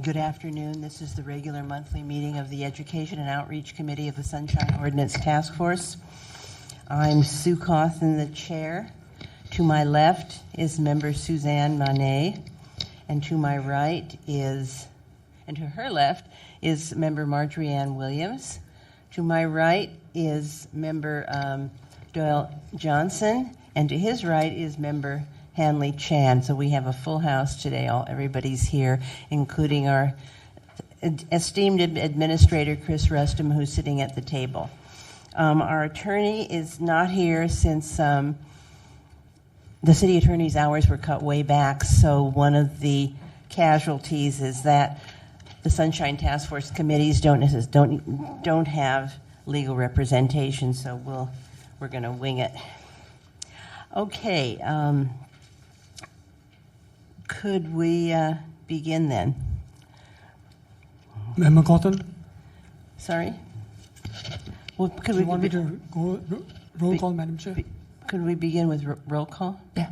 Good afternoon. This is the regular monthly meeting of the Education and Outreach Committee of the Sunshine Ordinance Task Force. I'm Sue Cawthon, the chair. To my left is member Suzanne Monet, and to my right is, and to her left is member Marjorie Ann Williams. To my right is member Doyle Johnson, and to his right is member Hanley Chan. So we have a full house today. Everybody's here, including our esteemed administrator, Chris Rustum, who's sitting at the table. Our attorney is not here since the city attorney's hours were cut way back, so one of the casualties is that the Sunshine Task Force committees don't have legal representation, so we're going to wing it. Okay. Could we begin then? Member Cawthon? Sorry? Well, could Do you want me to go roll call, Madam Chair? Could we begin with roll call? Yeah.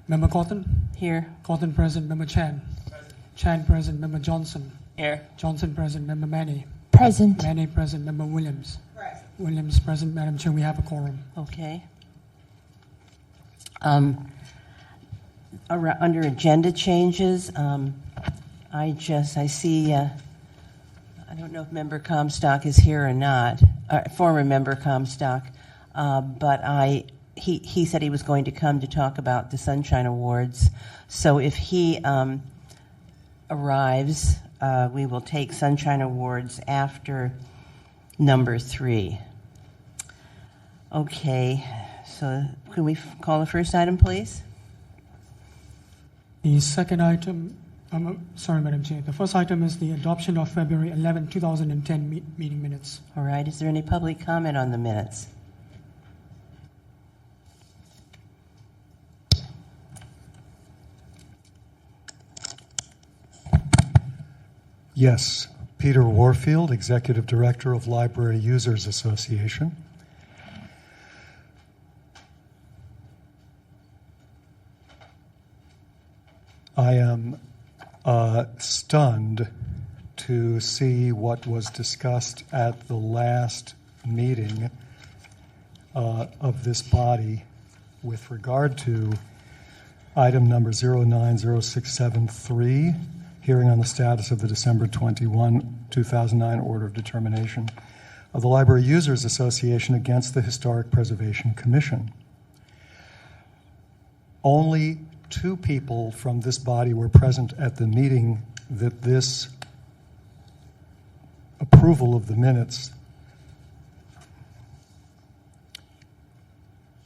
Member Cawthon? Here. Cawthon present. Member Chan? Present. Chan present. Member Johnson? Here. Johnson present. Member Manny? Present. Manny present. Member Williams? Present. Williams present. Madam Chair, we have a quorum. Okay. Under agenda changes, I see, I don't know if member Comstock is here or not, former member Comstock, but he said he was going to come to talk about the Sunshine Awards. So if he arrives, we will take Sunshine Awards after number 3. Okay, so can we call the first item, please? The second item, sorry, Madam Chair. The first item is the adoption of February 11, 2010 meeting minutes. All right. Is there any public comment on the minutes? Yes. Peter Warfield, Executive Director of Library Users Association. I am stunned to see what was discussed at the last meeting of this body with regard to item number 090673, hearing on the status of the December 21, 2009 Order of Determination of the Library Users Association against the Historic Preservation Commission. Only 2 people from this body were present at the meeting that this approval of the minutes,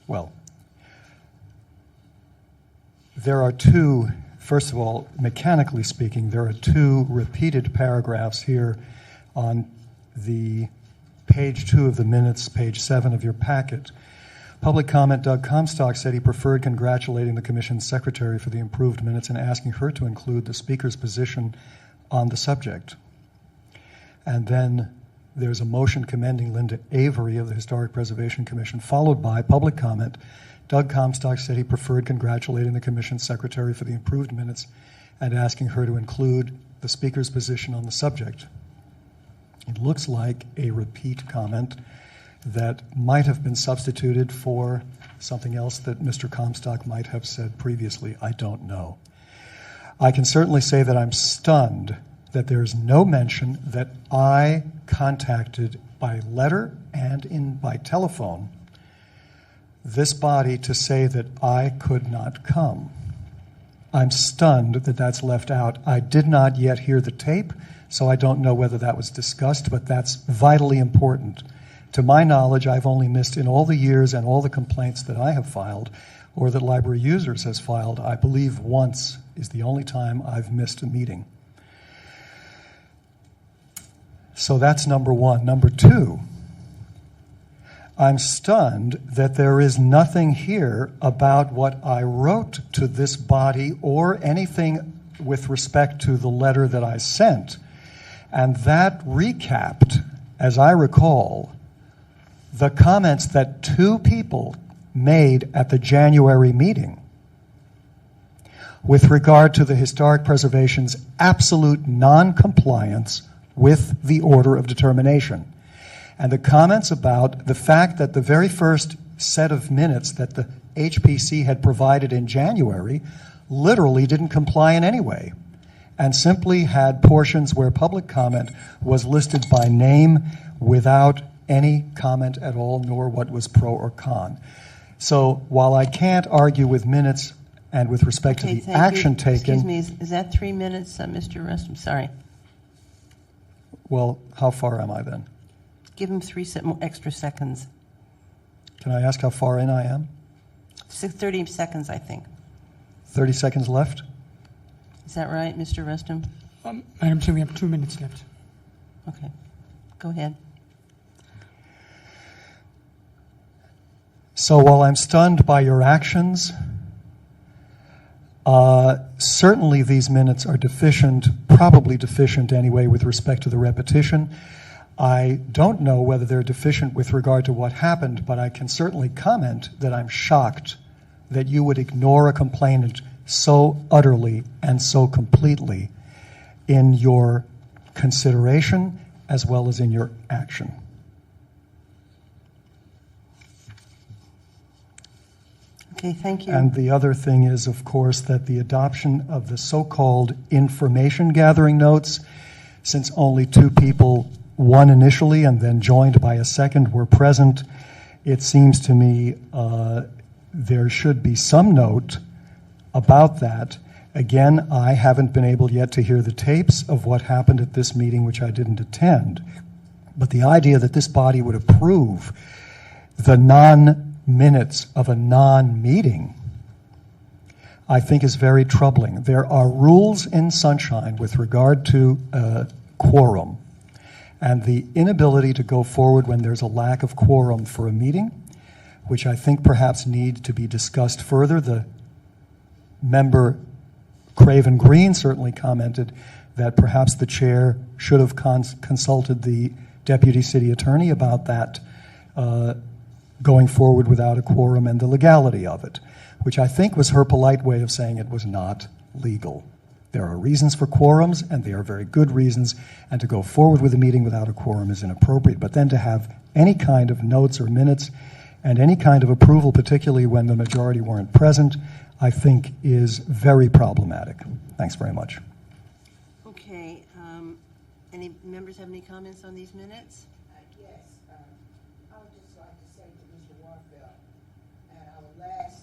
well, there are 2, first of all, mechanically speaking, there are 2 repeated paragraphs here on the page 2 of the minutes, page 7 of your packet. Public comment, Doug Comstock said he preferred congratulating the Commission's secretary for the improved minutes and asking her to include the speaker's position on the subject. And then there's a motion commending Linda Avery of the Historic Preservation Commission, followed by public comment. Doug Comstock said he preferred congratulating the Commission's secretary for the improved minutes and asking her to include the speaker's position on the subject. It looks like a repeat comment that might have been substituted for something else that Mr. Comstock might have said previously. I don't know. I can certainly say that I'm stunned that there is no mention that I contacted by letter and by telephone this body to say that I could not come. I'm stunned that that's left out. I did not yet hear the tape, so I don't know whether that was discussed, but that's vitally important. To my knowledge, I've only missed in all the years and all the complaints that I have filed or that Library Users has filed, I believe once is the only time I've missed a meeting. So that's number 1. Number 2, I'm stunned that there is nothing here about what I wrote to this body or anything with respect to the letter that I sent. And that recapped, as I recall, the comments that 2 people made at the January meeting. with regard to the Historic Preservation's absolute non-compliance with the order of determination. And the comments about the fact that the very first set of minutes that the HPC had provided in January literally didn't comply in any way, and simply had portions where public comment was listed by name without any comment at all, nor what was pro or con. So while I can't argue with minutes and with respect to the action taken... Excuse me, is that 3 minutes, Mr. Rust? I'm sorry. Well, how far am I then? Give him 3 extra seconds. Can I ask how far in I am? 30 seconds, I think. 30 seconds left? Is that right, Mr. Rustum? Madam Chair, we have 2 minutes left. Okay. Go ahead. So while I'm stunned by your actions, certainly these minutes are deficient, probably deficient anyway with respect to the repetition. I don't know whether they're deficient with regard to what happened, but I can certainly comment that I'm shocked that you would ignore a complainant so utterly and so completely in your consideration as well as in your action. Okay, thank you. And the other thing is, of course, that the adoption of the so-called information gathering notes, since only 2 people, one initially and then joined by a second, were present, it seems to me there should be some note about that. Again, I haven't been able yet to hear the tapes of what happened at this meeting, which I didn't attend. But the idea that this body would approve the non-minutes of a non-meeting, I think is very troubling. There are rules in Sunshine with regard to quorum, and the inability to go forward when there's a lack of quorum for a meeting, which I think perhaps need to be discussed further. The member Craven Green certainly commented that perhaps the chair should have consulted the deputy city attorney about that going forward without a quorum and the legality of it, which I think was her polite way of saying it was not legal. There are reasons for quorums, and they are very good reasons, and to go forward with a meeting without a quorum is inappropriate. But then to have any kind of notes or minutes and any kind of approval, particularly when the majority weren't present, I think is very problematic. Thanks very much. Okay. Any members have any comments on these minutes? Yes. I would just like to say to Mr. Warfield, at our last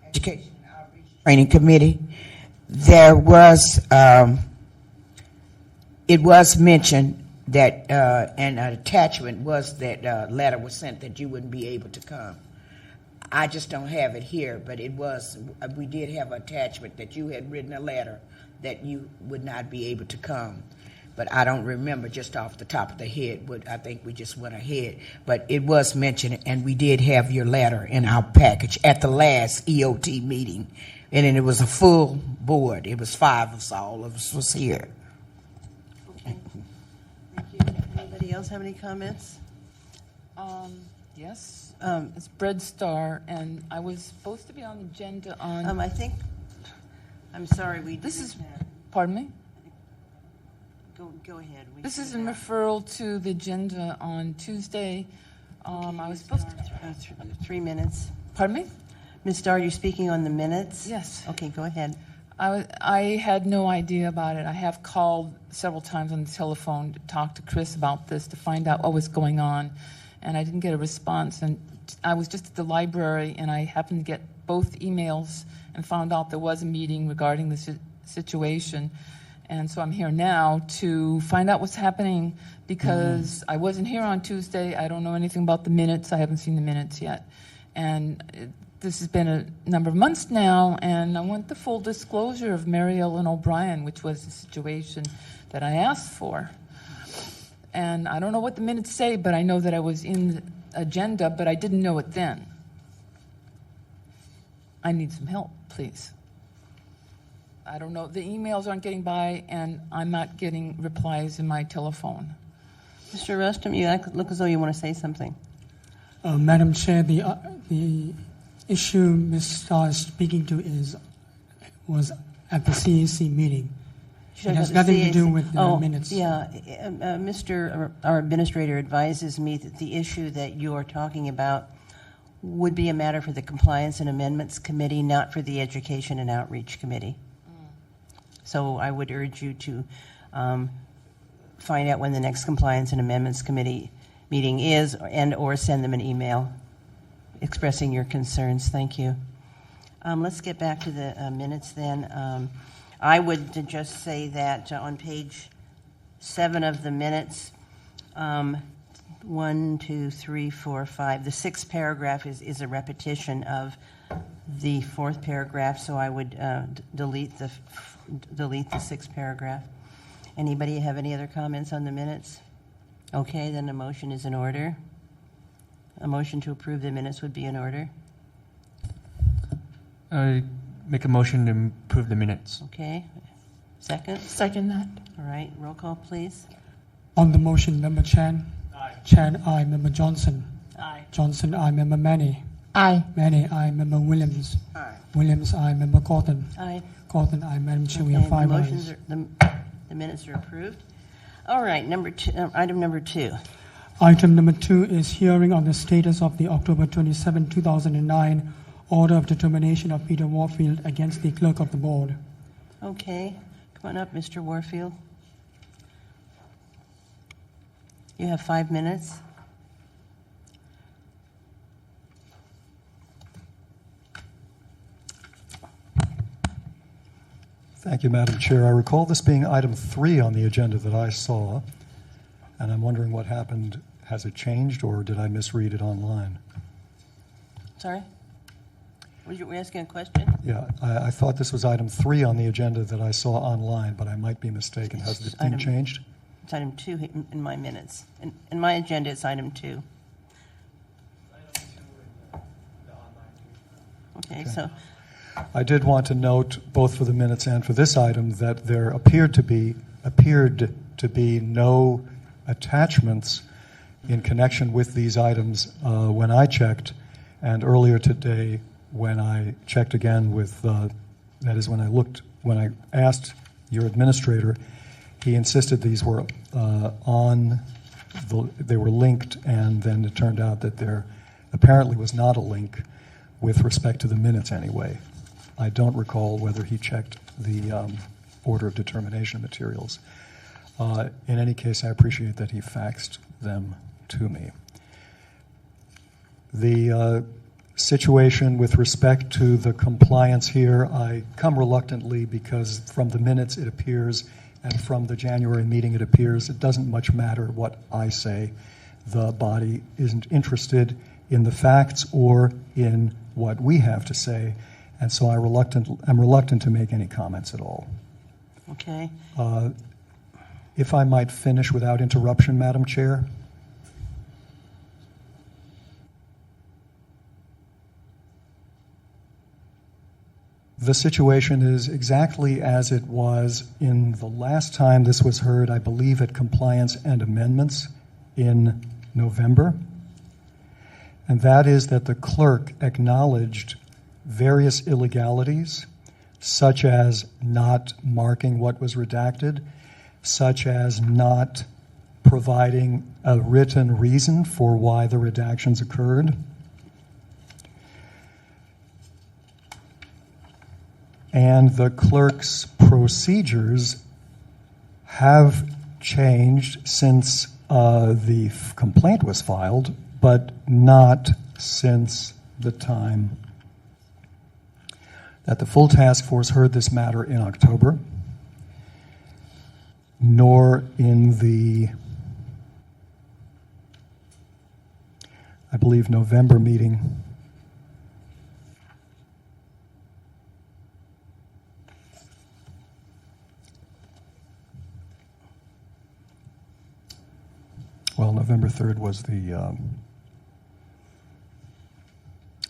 Education and Outreach Training Committee, there was, it was mentioned that, and an attachment was that letter was sent that you wouldn't be able to come. I just don't have it here, but it was, we did have an attachment that you had written a letter that you would not be able to come. But I don't remember just off the top of the head, but I think we just went ahead. But it was mentioned, and we did have your letter in our package at the last EOT meeting. And then it was a full board. It was 5 of us, all of us was here. Okay. Thank you. Anybody else have any comments? Yes. It's Bread Star, and I was supposed to be on the agenda on... I think, I'm sorry, This is, pardon me? Go ahead. This is in referral to the agenda on Tuesday. I was supposed to... 3 minutes. Pardon me? Ms. Starr, you're speaking on the minutes? Yes. Okay, go ahead. I had no idea about it. I have called several times on the telephone to talk to Chris about this to find out what was going on, and I didn't get a response. And I was just at the library, and I happened to get both emails and found out there was a meeting regarding the situation. And so I'm here now to find out what's happening because I wasn't here on Tuesday. I don't know anything about the minutes. I haven't seen the minutes yet. And this has been a number of months now, and I want the full disclosure of Mary Ellen O'Brien, which was the situation that I asked for. And I don't know what the minutes say, but I know that I was in the agenda, but I didn't know it then. I need some help, please. I don't know. The emails aren't getting by, and I'm not getting replies in my telephone. Mr. Rustum, you look as though you want to say something. Madam Chair, the issue Ms. Starr is speaking to is was at the CAC meeting. Should It I has go to nothing to do CAC? with the Oh, minutes. Yeah, our administrator advises me that the issue that you're talking about would be a matter for the Compliance and Amendments Committee, not for the Education and Outreach Committee. So I would urge you to find out when the next Compliance and Amendments Committee meeting is, or send them an email expressing your concerns. Thank you. Let's get back to the minutes then. I would just say that on page 7 of the minutes, 1, 2, 3, 4, 5, the 6th paragraph is a repetition of the 4th paragraph, so I would delete the 6th paragraph. Anybody have any other comments on the minutes? Okay, then a motion is in order. A motion to approve the minutes would be in order. I make a motion to approve the minutes. Okay. Second? Second that. All right, roll call, please. On the motion, Member Chan. Aye. Chan, aye. Member Johnson. Aye. Johnson, aye. Member Manny. Aye. Manny, aye. Member Williams. Aye. Williams, aye. Member Cawthon. Aye. Cawthon, aye. Madam Chair, we Okay, have 5 the ayes. motions the minutes are approved. All right, item number 2. Item number 2 is hearing on the status of the October 27, 2009 order of determination of Peter Warfield against the clerk of the board. Okay, come on up, Mr. Warfield. You have 5 minutes. Thank you, Madam Chair. I recall this being item 3 on the agenda that I saw, and I'm wondering what happened. Has it changed, or did I misread it online? Sorry? Were you asking a question? Yeah, I thought this was item 3 on the agenda that I saw online, but I might be mistaken. Has It's it been item- changed? It's item 2 in my minutes. In my agenda, it's item 2. Okay, so, I did want to note, both for the minutes and for this item, that there appeared to be no attachments in connection with these items when I checked, and earlier today when I checked again with, that is when I asked your administrator, he insisted these were they were linked, and then it turned out that there apparently was not a link with respect to the minutes anyway. I don't recall whether he checked the order of determination materials. In any case, I appreciate that he faxed them to me. The situation with respect to the compliance here, I come reluctantly because from the minutes it appears, and from the January meeting it appears, it doesn't much matter what I say. The body isn't interested in the facts or in what we have to say, and so I'm reluctant to make any comments at all. okay. If I might finish without interruption, Madam Chair. The situation is exactly as it was in the last time this was heard, I believe, at Compliance and Amendments in November. And that is that the clerk acknowledged various illegalities, such as not marking what was redacted, such as not providing a written reason for why the redactions occurred. And the clerk's procedures have changed since the complaint was filed, but not since the time that the full task force heard this matter in October, nor in the, I believe, November meeting. Well, November 3rd was the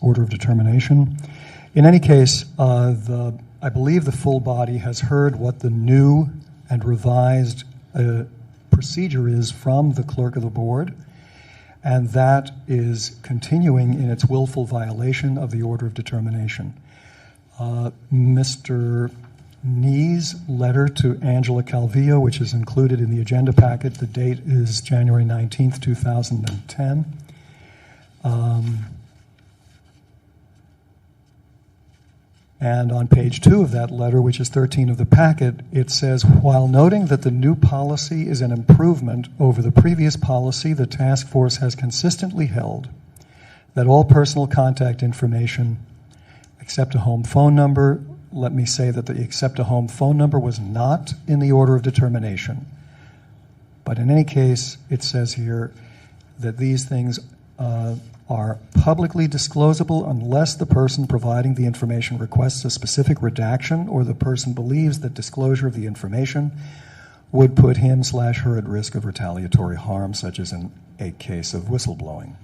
order of determination. In any case, I believe the full body has heard what the new and revised procedure is from the clerk of the board, and that is continuing in its willful violation of the order of determination. Mr. Nee's letter to Angela Calvillo, which is included in the agenda packet. The date is January 19th, 2010. And on page 2 of that letter, which is 13 of the packet, it says, while noting that the new policy is an improvement over the previous policy, the task force has consistently held that all personal contact information except a home phone number, let me say that the except a home phone number was not in the order of determination. But in any case, it says here that these things are publicly disclosable unless the person providing the information requests a specific redaction or the person believes that disclosure of the information would put him/her at risk of retaliatory harm, such as in a case of whistleblowing.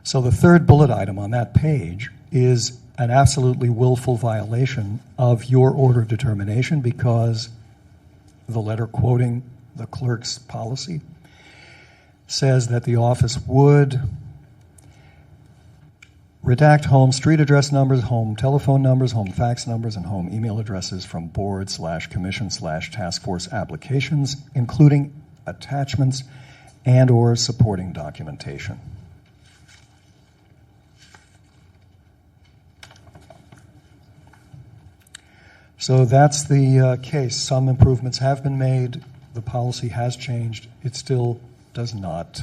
So the third bullet item on that page is an absolutely willful violation of your order of determination, because the letter quoting the clerk's policy says that the office would redact home street address numbers, home telephone numbers, home fax numbers, and home email addresses from board/commission/task force applications, including attachments and or supporting documentation. So that's the case. Some improvements have been made. The policy has changed. It still does not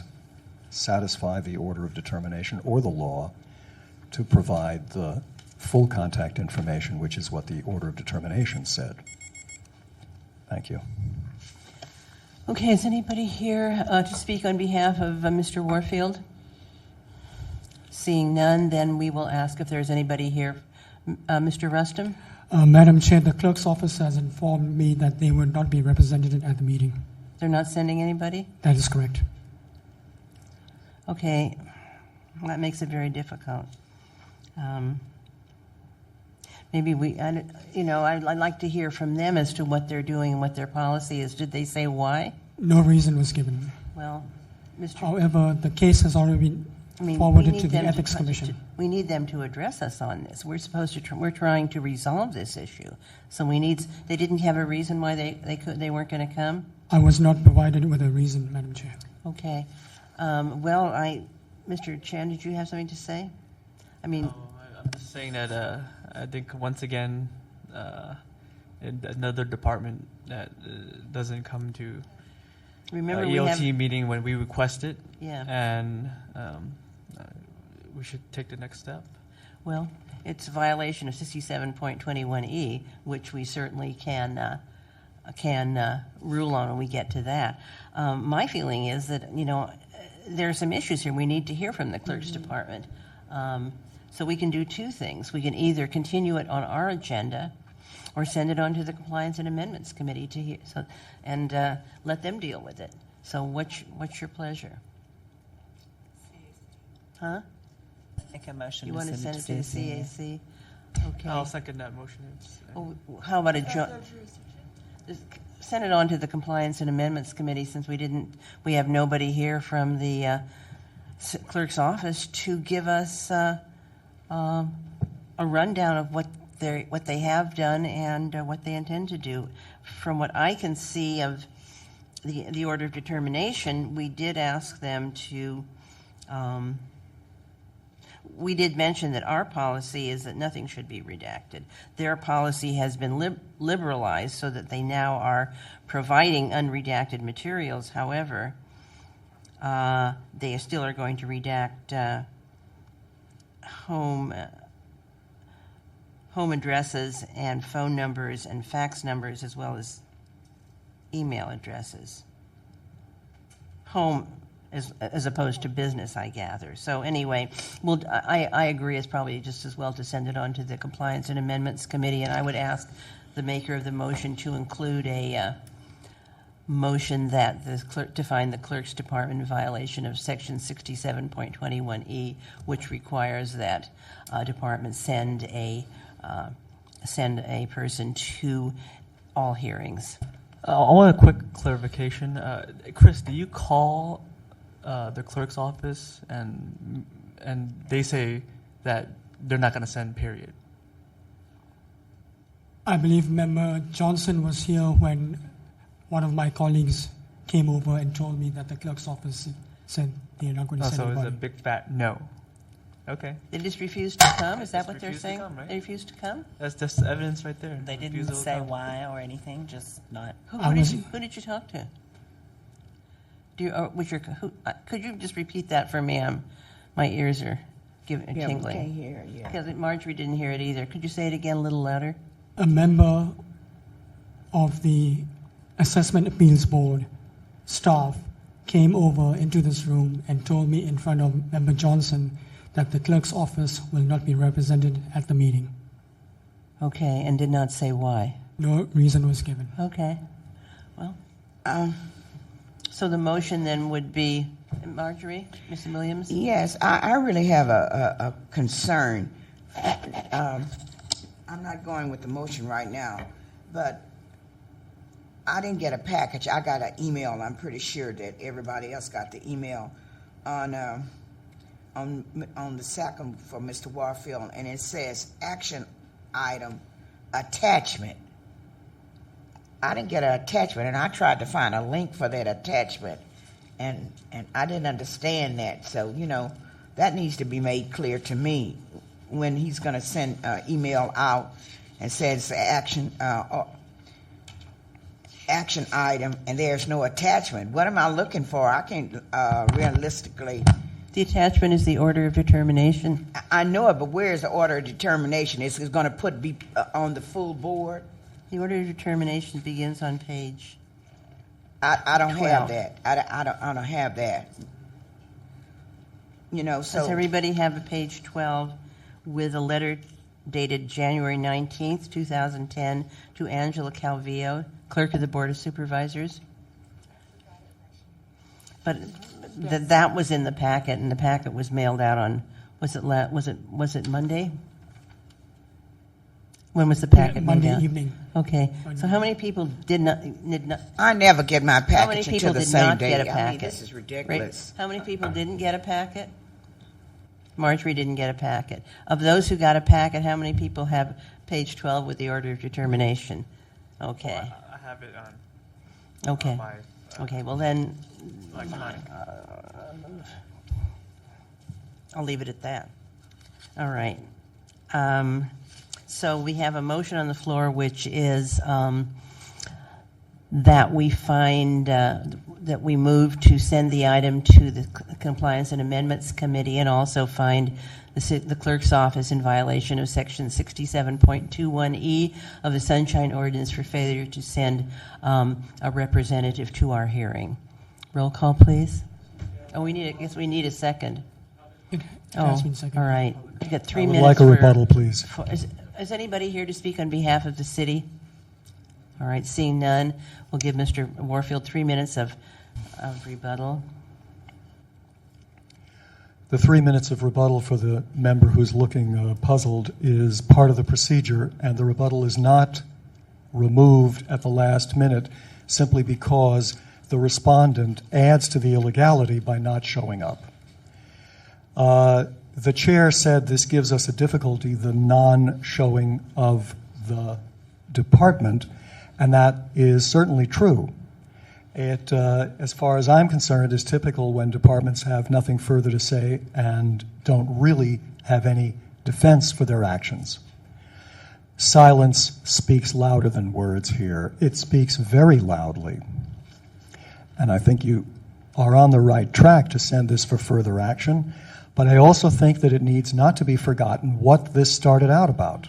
satisfy the order of determination or the law to provide the full contact information, which is what the order of determination said. Thank you. Okay, is anybody here to speak on behalf of Mr. Warfield? Seeing none, then we will ask if there's anybody here. Mr. Rustum? Madam Chair, the clerk's office has informed me that they would not be represented at the meeting. They're not sending anybody? That is correct. Okay, that makes it very difficult. Maybe I'd like to hear from them as to what they're doing and what their policy is. Did they say why? No reason was given. Well, Mr. However, the case has already been forwarded to the Ethics Commission. We need them to address us on this. We're supposed to. We're trying to resolve this issue. So we need. They didn't have a reason why they weren't going to come. I was not provided with a reason, Madam Chair. Okay. Mr. Chan, did you have something to say? I mean, I'm just saying that I think once again, another department that doesn't come to remember ELT meeting when we request it. Yeah. And we should take the next step. Well, it's a violation of 67.21E, which we certainly can rule on when we get to that. My feeling is that, there are some issues here. We need to hear from the clerk's department. So we can do two things. We can either continue it on our agenda or send it on to the Compliance and Amendments Committee to hear, and let them deal with it. So what's your pleasure? Huh? Make a motion You to want to send it to the CAC? Okay. I'll second that motion. How about a joint? Send it on to the Compliance and Amendments Committee, since we have nobody here from the clerk's office to give us a rundown of what they have done and what they intend to do. From what I can see of the order of determination, we did ask them to. We did mention that our policy is that nothing should be redacted. Their policy has been liberalized so that they now are providing unredacted materials. However, they still are going to redact home addresses and phone numbers and fax numbers, as well as email addresses. Home as opposed to business, I gather. So anyway, I agree it's probably just as well to send it on to the Compliance and Amendments Committee, and I would ask the maker of the motion to include a motion that the clerk to find the clerk's department in violation of section 67.21E, which requires that department send a person to all hearings. I want a quick clarification. Chris, do you call the clerk's office and they say that they're not going to send, period. I believe Member Johnson was here when one of my colleagues came over and told me that the clerk's office said they're not going to Oh, send so it's anybody. a big fat no. Okay. They just refused to come? Is that Just what they're refused to saying? come, right? They refused to come? That's just evidence right there. They didn't Refusal to say come. why or anything, just not. I was- Who did you talk to? Could you just repeat that for me? My ears are Yeah, we can't tingling. hear, yeah. Because Marjorie didn't hear it either. Could you say it again a little louder? A member of the Assessment Appeals Board staff came over into this room and told me in front of Member Johnson that the clerk's office will not be represented at the meeting. Okay, and did not say why. No reason was given. Okay. Well, so the motion then would be, Marjorie, Mr. Williams? Yes, I really have a concern. I'm not going with the motion right now, but I didn't get a package. I got an email. I'm pretty sure that everybody else got the email on the second for Mr. Warfield, and it says action item attachment. I didn't get an attachment, and I tried to find a link for that attachment, and I didn't understand that. So, that needs to be made clear to me when he's going to send an email out and says action item, and there's no attachment. What am I looking for? I can't realistically. The attachment is the order of determination. I know it, but where is the order of determination? Is it going to be on the full board? The order of determination begins on page. I don't 12. have that. I don't have that. So Does everybody have a page 12 with a letter dated January 19th, 2010 to Angela Calvillo, Clerk of the Board of Supervisors? But that was in the packet, and the packet was mailed out on, was it Monday? When was the packet mailed Monday out? evening. Okay, so how many people did not I never get my how many package people until the did same not day. get a I mean, packet? this is ridiculous. Right? How many people didn't get a packet? Marjorie didn't get a packet. Of those who got a packet, how many people have page 12 with the order of determination? Okay. I have it on Okay. my Okay, well then, electronic. I'll leave it at that. All right. So we have a motion on the floor, which is that we find that we move to send the item to the Compliance and Amendments Committee, and also find the clerk's office in violation of Section 67.21E of the Sunshine Ordinance for failure to send a representative to our hearing. Roll call, please. Oh, I guess we need a second. It has been seconded. All right. You got 3 I would minutes. like a rebuttal, please. Is anybody here to speak on behalf of the city? All right, seeing none, we'll give Mr. Warfield 3 minutes of rebuttal. The 3 minutes of rebuttal for the member who's looking puzzled is part of the procedure, and the rebuttal is not removed at the last minute simply because the respondent adds to the illegality by not showing up. The chair said this gives us a difficulty, the non-showing of the department, and that is certainly true. It, as far as I'm concerned, is typical when departments have nothing further to say and don't really have any defense for their actions. Silence speaks louder than words here. It speaks very loudly. And I think you are on the right track to send this for further action, but I also think that it needs not to be forgotten what this started out about.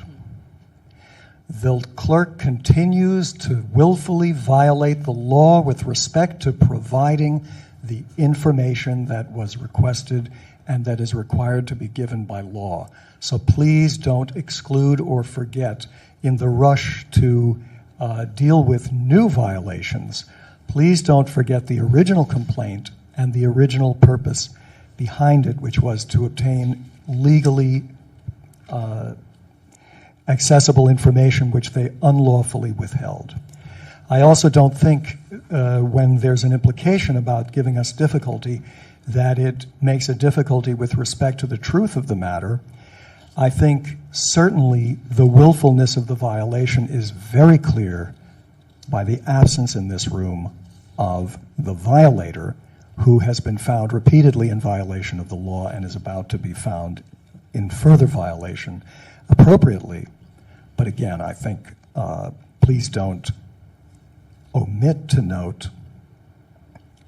The clerk continues to willfully violate the law with respect to providing the information that was requested and that is required to be given by law. So please don't exclude or forget in the rush to deal with new violations. Please don't forget the original complaint and the original purpose behind it, which was to obtain legally accessible information which they unlawfully withheld. I also don't think when there's an implication about giving us difficulty that it makes a difficulty with respect to the truth of the matter. I think certainly the willfulness of the violation is very clear by the absence in this room of the violator, who has been found repeatedly in violation of the law and is about to be found in further violation appropriately. But again, I think please don't omit to note,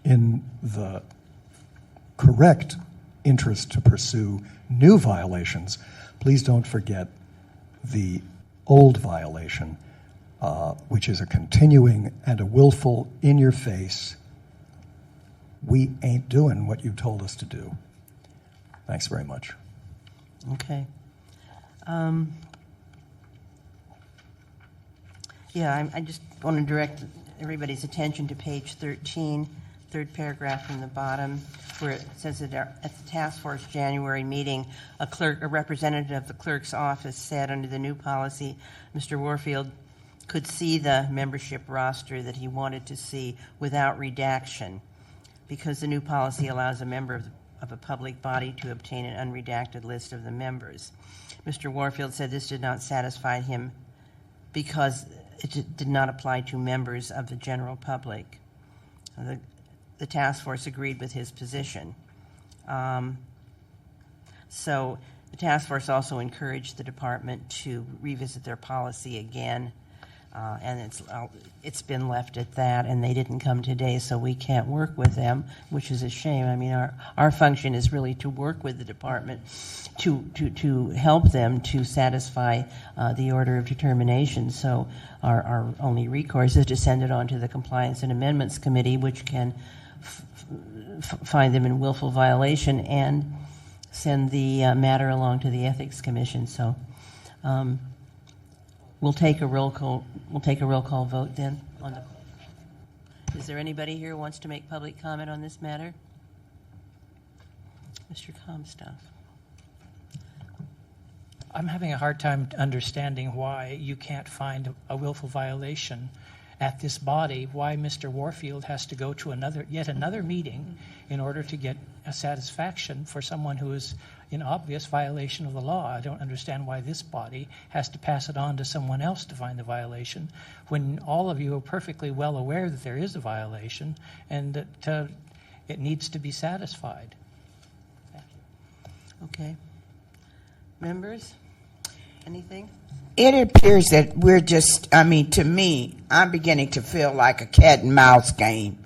in the correct interest to pursue new violations, please don't forget the old violation, which is a continuing and a willful, in-your-face, we ain't doing what you told us to do. Thanks very much. Okay. I just want to direct everybody's attention to page 13, third paragraph from the bottom, where it says that at the task force January meeting, a representative of the clerk's office said under the new policy, Mr. Warfield could see the membership roster that he wanted to see without redaction, because the new policy allows a member of a public body to obtain an unredacted list of the members. Mr. Warfield said this did not satisfy him because it did not apply to members of the general public. The task force agreed with his position. So the task force also encouraged the department to revisit their policy again, and it's been left at that, and they didn't come today, so we can't work with them, which is a shame. I mean, our function is really to work with the department to help them to satisfy the order of determination. So our only recourse is to send it on to the Compliance and Amendments Committee, which can find them in willful violation and send the matter along to the Ethics Commission. So we'll take a roll call vote then. Is there anybody here who wants to make public comment on this matter? Mr. Comstock. I'm having a hard time understanding why you can't find a willful violation at this body, why Mr. Warfield has to go to yet another meeting in order to get a satisfaction for someone who is in obvious violation of the law. I don't understand why this body has to pass it on to someone else to find the violation, when all of you are perfectly well aware that there is a violation and that it needs to be satisfied. Okay. Members, anything? It appears that we're just, to me, I'm beginning to feel like a cat and mouse game.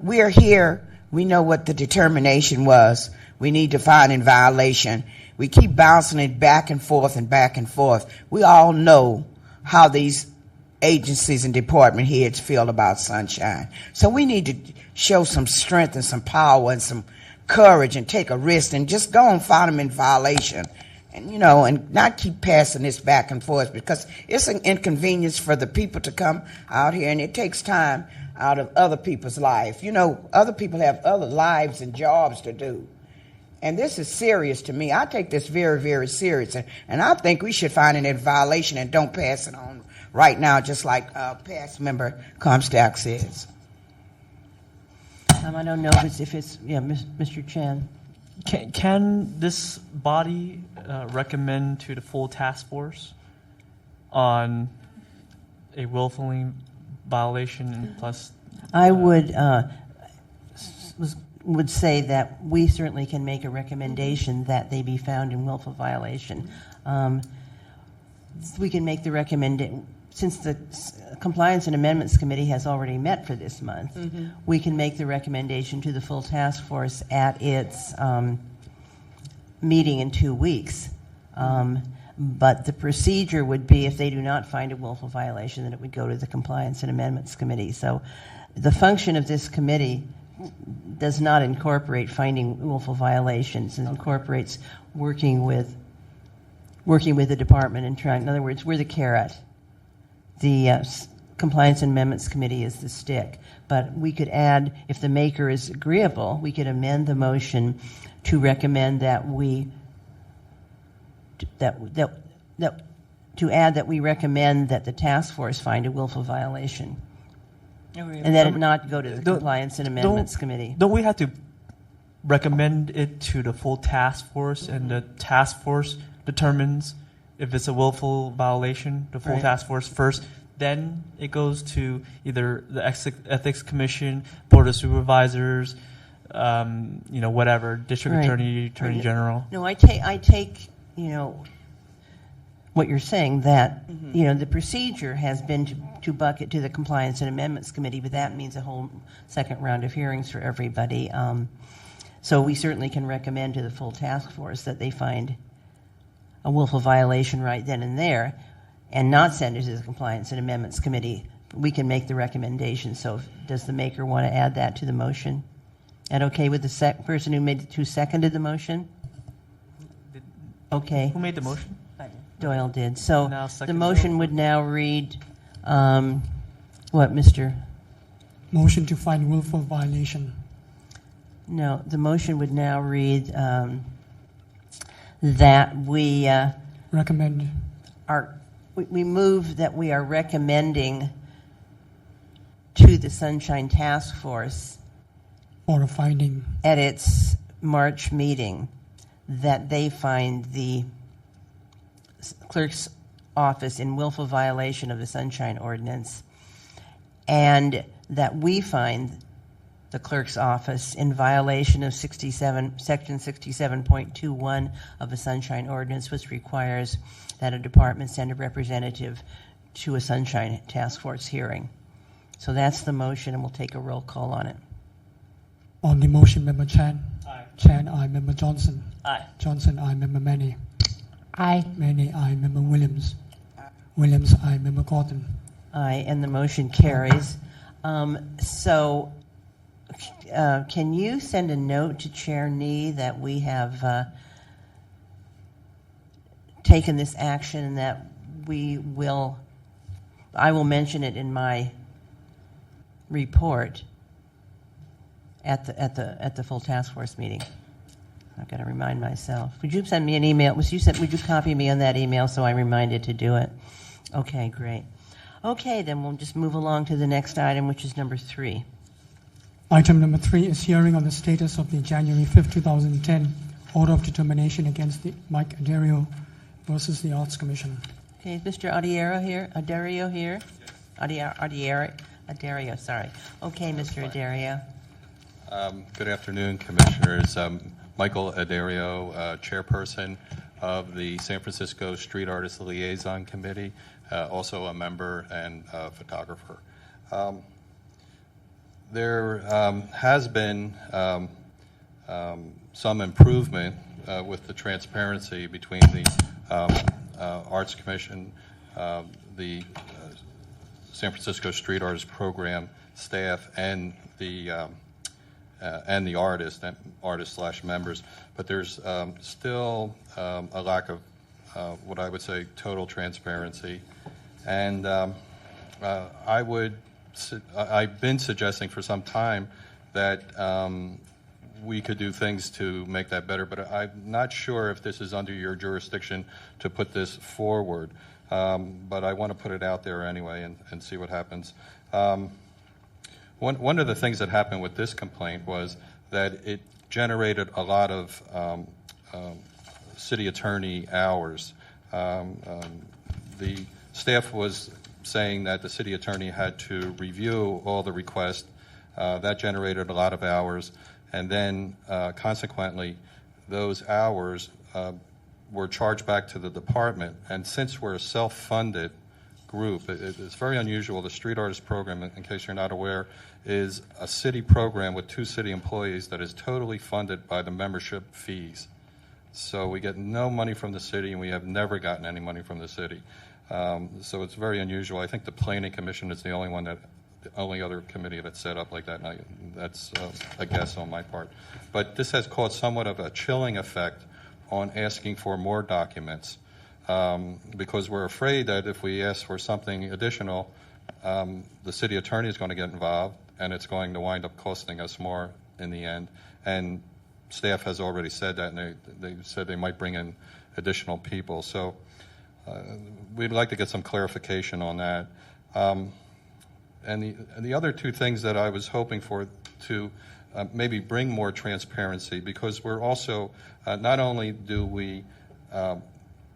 We're here. We know what the determination was. We need to find in violation. We keep bouncing it back and forth and back and forth. We all know how these agencies and department heads feel about Sunshine. So we need to show some strength and some power and some courage and take a risk and just go and find them in violation. And, and not keep passing this back and forth, because it's an inconvenience for the people to come out here, and it takes time out of other people's life. Other people have other lives and jobs to do. And this is serious to me. I take this very, very serious. And I think we should find it in violation and don't pass it on right now, just like past member Comstock says. I don't know if it's Mr. Chan. Can this body recommend to the full task force on a willfully violation and plus? I would say that we certainly can make a recommendation that they be found in willful violation. We can make the recommendation. Since the Compliance and Amendments Committee has already met for this month, we can make the recommendation to the full task force at its meeting in 2 weeks. But the procedure would be, if they do not find a willful violation, then it would go to the Compliance and Amendments Committee. So the function of this committee does not incorporate finding willful violations. It incorporates working with the department and trying. In other words, we're the carrot. The Compliance and Amendments Committee is the stick. But we could add, if the maker is agreeable, we could amend the motion to recommend that we recommend that the task force find a willful violation, and that it not go to the Compliance and Amendments Committee. Don't we have to recommend it to the full task force, and the task force determines if it's a willful violation, the full Right. task force first. Then it goes to either the Ethics Commission, Board of Supervisors, whatever, District Right. Attorney Right. General. No, I take, what you're saying, that, the procedure has been to bucket to the Compliance and Amendments Committee, but that means a whole second round of hearings for everybody. So we certainly can recommend to the full task force that they find a willful violation right then and there and not send it to the Compliance and Amendments Committee. We can make the recommendation. So does the maker want to add that to the motion? That okay with the person who seconded the motion? Okay. Who made the motion? Doyle did. So Now the second motion vote. would now read, what, Mr.? Motion to find willful violation. No, the motion would now read that we Recommend. we move that we are recommending to the Sunshine Task Force For a finding. at its March meeting that they find the clerk's office in willful violation of the Sunshine Ordinance, and that we find the clerk's office in violation of Section 67.21 of the Sunshine Ordinance, which requires that a department send a representative to a Sunshine Task Force hearing. So that's the motion, and we'll take a roll call on it. On the motion, Member Chan. Aye. Chan, aye. Member Johnson. Aye. Johnson, aye. Member Manny. Aye. Manny, aye. Member Williams. Williams, aye. Member Cotton. Aye, and the motion carries. Can you send a note to Chair Nee that we have taken this action and that I will mention it in my report at the full task force meeting. I've got to remind myself. Would you send me an email? Would you copy me on that email so I'm reminded to do it? Okay, great. Okay, then we'll just move along to the next item, which is number 3. Item number 3 is hearing on the status of the January 5th, 2010 order of determination against the Mike Addario versus the Arts Commission. Okay, is Mr. Addario here? Addario, sorry. Okay, Mr. Addario. Good afternoon, Commissioners. Michael Addario, Chairperson of the San Francisco Street Artists Liaison Committee, also a member and photographer. There has been some improvement with the transparency between the Arts Commission, the San Francisco Street Artists Program staff, and the artists/members, but there's still a lack of what I would say total transparency. And I've been suggesting for some time that we could do things to make that better, but I'm not sure if this is under your jurisdiction to put this forward. But I want to put it out there anyway and see what happens. One of the things that happened with this complaint was that it generated a lot of city attorney hours. The staff was saying that the city attorney had to review all the requests. That generated a lot of hours, and then consequently, those hours were charged back to the department. And since we're a self-funded group, it's very unusual. The Street Artists Program, in case you're not aware, is a city program with 2 city employees that is totally funded by the membership fees. So we get no money from the city, and we have never gotten any money from the city. So it's very unusual. I think the Planning Commission is the only other committee that's set up like that. And that's a guess on my part. But this has caused somewhat of a chilling effect on asking for more documents, because we're afraid that if we ask for something additional, the city attorney is going to get involved, and it's going to wind up costing us more in the end. And staff has already said that, and they said they might bring in additional people. So we'd like to get some clarification on that. And the other 2 things that I was hoping for to maybe bring more transparency, because we're also, not only do we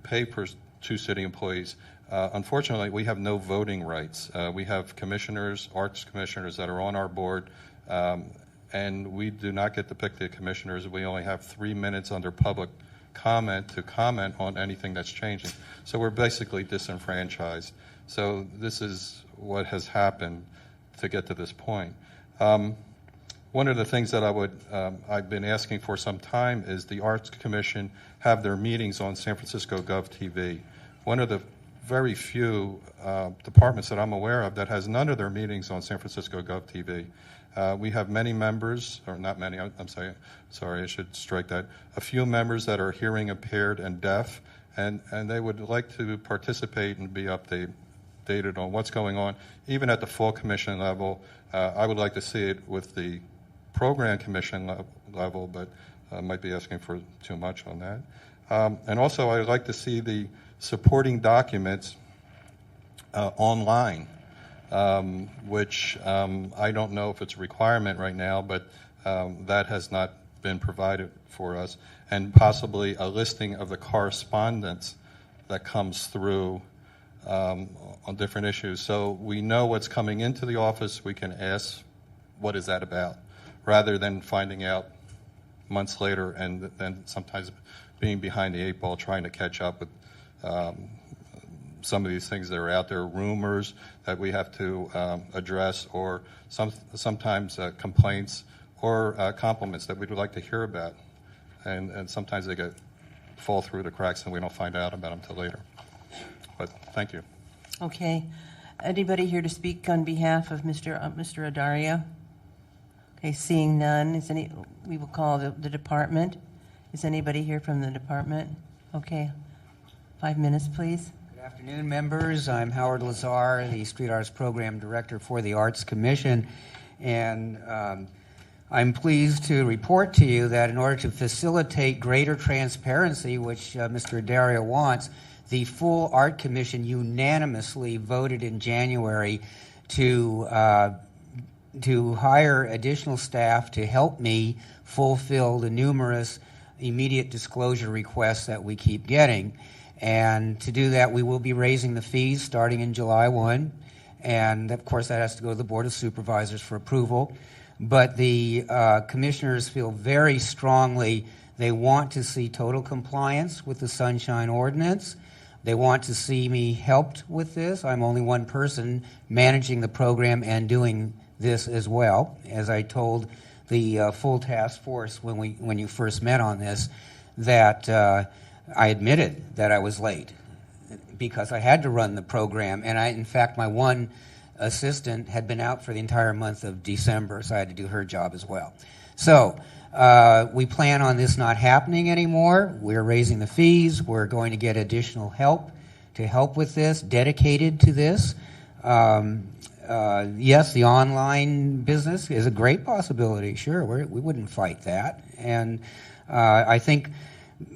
pay per two city employees. Unfortunately, we have no voting rights. We have commissioners, arts commissioners that are on our board, and we do not get to pick the commissioners. We only have 3 minutes under public comment to comment on anything that's changing. So we're basically disenfranchised. So this is what has happened to get to this point. One of the things that I've been asking for some time is the Arts Commission have their meetings on San Francisco Gov TV. One of the very few departments that I'm aware of that has none of their meetings on San Francisco Gov TV. We have many members, or not many, I'm sorry, I should strike that, a few members that are hearing impaired and deaf, and they would like to participate and be updated on what's going on, even at the full commission level. I would like to see it with the program commission level, but I might be asking for too much on that. And also, I'd like to see the supporting documents online, which I don't know if it's a requirement right now, but that has not been provided for us, and possibly a listing of the correspondence that comes through on different issues. So we know what's coming into the office, we can ask, what is that about? Rather than finding out months later and then sometimes being behind the 8 ball trying to catch up with some of these things that are out there, rumors that we have to address, or sometimes complaints or compliments that we'd like to hear about. And sometimes they fall through the cracks and we don't find out about them until later. But thank you. Okay. Anybody here to speak on behalf of Mr. Adario? Okay, seeing none, we will call the department. Is anybody here from the department? Okay. 5 minutes, please. Good afternoon, members. I'm Howard Lazar, the Street Arts Program Director for the Arts Commission, and I'm pleased to report to you that in order to facilitate greater transparency, which Mr. Adario wants, the full Art Commission unanimously voted in January to hire additional staff to help me fulfill the numerous immediate disclosure requests that we keep getting. And to do that, we will be raising the fees starting in July 1. And, of course, that has to go to the Board of Supervisors for approval. But the commissioners feel very strongly they want to see total compliance with the Sunshine Ordinance. They want to see me helped with this. I'm only one person managing the program and doing this as well. As I told the full task force when you first met on this, that I admitted that I was late because I had to run the program, and in fact, my one assistant had been out for the entire month of December, so I had to do her job as well. So we plan on this not happening anymore. We're raising the fees. We're going to get additional help to help with this, dedicated to this. Yes, the online business is a great possibility. Sure, we wouldn't fight that. And I think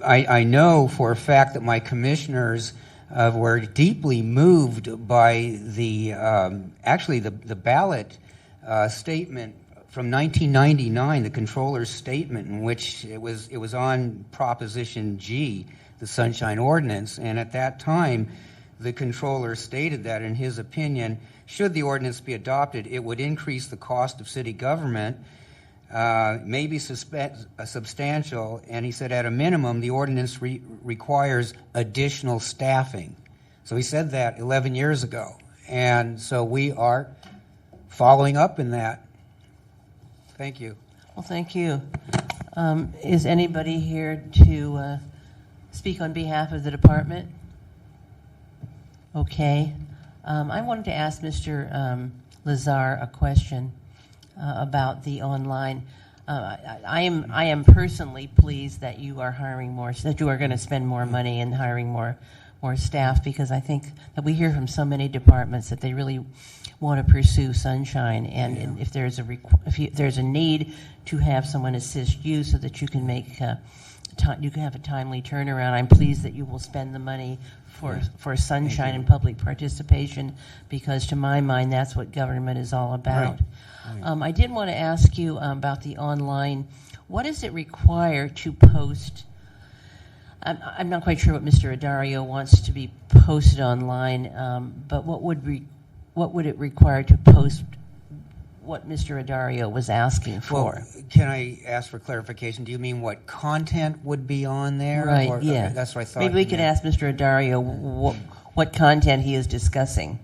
I know for a fact that my commissioners were deeply moved by the ballot statement from 1999, the Comptroller's statement, in which it was on Proposition G, the Sunshine Ordinance, and at that time, the Comptroller stated that, in his opinion, should the ordinance be adopted, it would increase the cost of city government, maybe substantial, and he said at a minimum the ordinance requires additional staffing. So he said that 11 years ago, and so we are following up in that. Thank you. Well, thank you. Is anybody here to speak on behalf of the department? Okay. I wanted to ask Mr. Lazar a question about the online. I am personally pleased that you are hiring more, that you are going to spend more money and hiring more staff, because I think that we hear from so many departments that they really want to pursue Sunshine, and if there's a need to have someone assist you so that you can make you can have a timely turnaround, I'm pleased that you will spend the money for Sunshine and public participation, because to my mind that's what government is all about. Right. I did want to ask you about the online. What does it require to post I'm not quite sure what Mr. Addario wants to be posted online, but what would it require to post what Mr. Addario was asking for? Well, can I ask for clarification? Do you mean what content would be on there? Right, Or, yeah. That's what I thought. Maybe we you could meant. ask Mr. Addario what content he is discussing.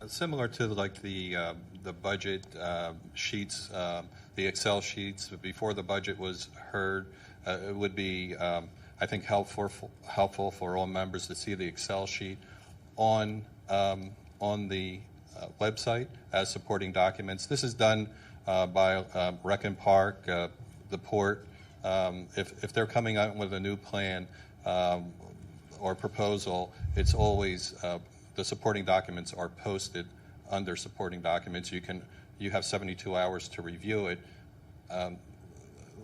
Similar to like the budget sheets, the Excel sheets before the budget was heard, it would be I think helpful for all members to see the Excel sheet on the website as supporting documents. This is done by Rec and Park, the port. If they're coming out with a new plan or proposal, it's always the supporting documents are posted under supporting documents. You have 72 hours to review it.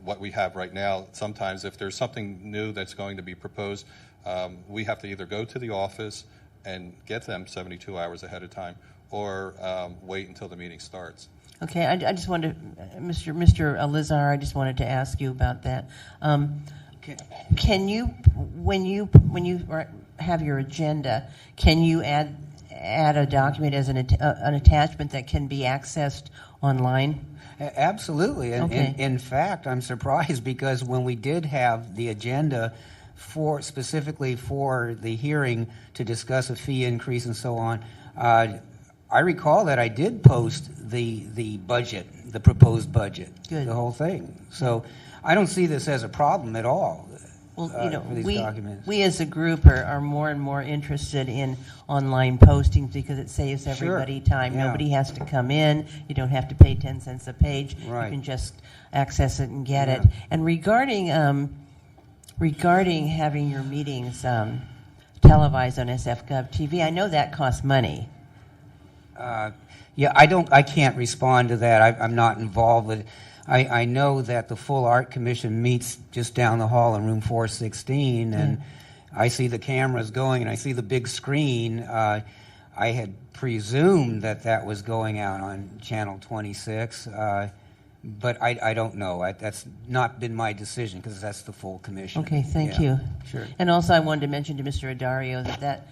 What we have right now, sometimes if there's something new that's going to be proposed, we have to either go to the office and get them 72 hours ahead of time, or wait until the meeting starts. Okay, I just wanted to, Mr. Alizar, I just wanted to ask you about that. Can you, when you have your agenda, can you add a document as an attachment that can be accessed online? Absolutely. And Okay. in fact, I'm surprised because when we did have the agenda specifically for the hearing to discuss a fee increase and so on, I recall that I did post the budget, the proposed budget, Good. the whole thing. So I don't see this as a problem at all. Well, For these documents. we as a group are more and more interested in online postings because it saves everybody time. Yeah. Nobody has to come in. You don't have to pay 10 cents a page. Right. You can just access it and get Yeah. it. And regarding having your meetings televised on SF.gov TV, I know that costs money. Yeah, I can't respond to that. I'm not involved with it. I know that the full art commission meets just down the hall in room 416, and I see the cameras going and I see the big screen. I had presumed that was going out on channel 26, but I don't know. That's not been my decision because that's the full commission. Okay, thank Yeah, you. Sure. And also I wanted to mention to Mr. Addario that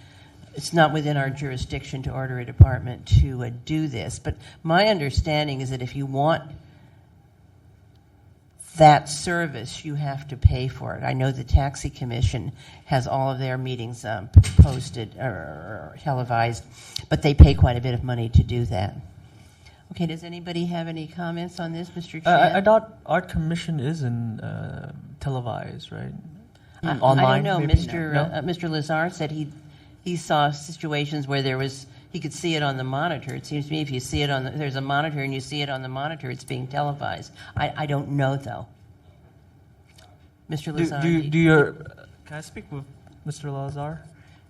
it's not within our jurisdiction to order a department to do this. But my understanding is that if you want that service, you have to pay for it. I know the Taxi Commission has all of their meetings posted or televised, but they pay quite a bit of money to do that. Okay, does anybody have any comments on this, Mr. Chan? I thought Art Commission isn't televised, right? I Online, don't know. maybe? Mr. Lazar said he saw situations where he could see it on the monitor. It seems to me if you see it there's a monitor and you see it on the monitor, it's being televised. I don't know though. Mr. Lazar, Can I speak with Mr. Lazar?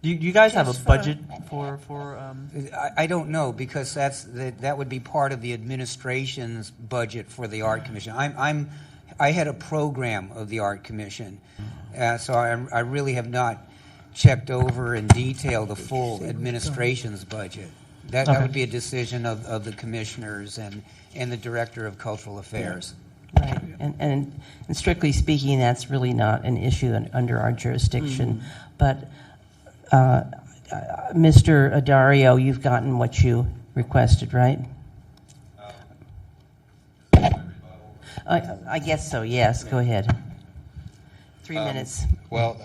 Do you guys have a budget for I don't know because that would be part of the administration's budget for the art commission. I had a program of the art commission, so I really have not checked over in detail the full administration's budget. That would be a decision of the commissioners and the director of cultural affairs. right? And strictly speaking, that's really not an issue under our jurisdiction. But Mr. Addario, you've gotten what you requested, right? I guess so. Yes. Go ahead. 3 minutes. Well,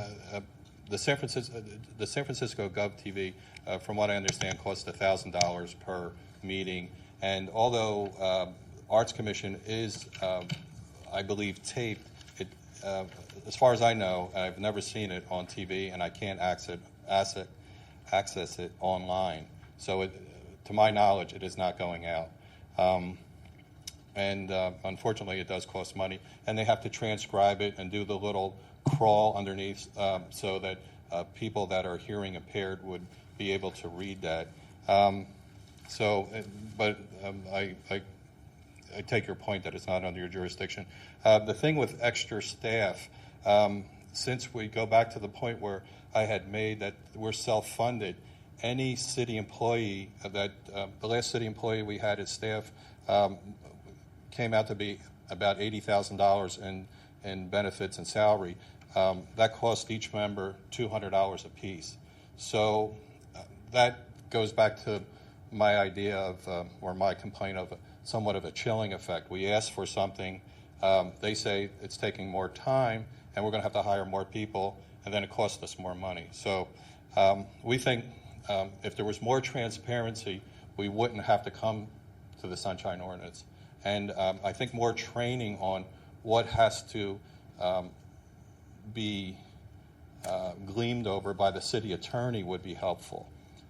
the San Francisco Gov TV, from what I understand, costs $1,000 per meeting. And although Arts Commission is, I believe, taped, as far as I know, I've never seen it on TV, and I can't access it online. So, to my knowledge, it is not going out. And unfortunately, it does cost money. And they have to transcribe it and do the little crawl underneath so that people that are hearing impaired would be able to read that. I take your point that it's not under your jurisdiction. The thing with extra staff, since we go back to the point where I had made that we're self-funded, any city employee the last city employee we had as staff came out to be about $80,000 in benefits and salary, that cost each member $200 apiece. So that goes back to my idea of, or my complaint of somewhat of a chilling effect. We ask for something, they say it's taking more time, and we're going to have to hire more people, and then it costs us more money. So we think if there was more transparency, we wouldn't have to come to the Sunshine Ordinance. And I think more training on what has to be gleamed over by the city attorney would be helpful.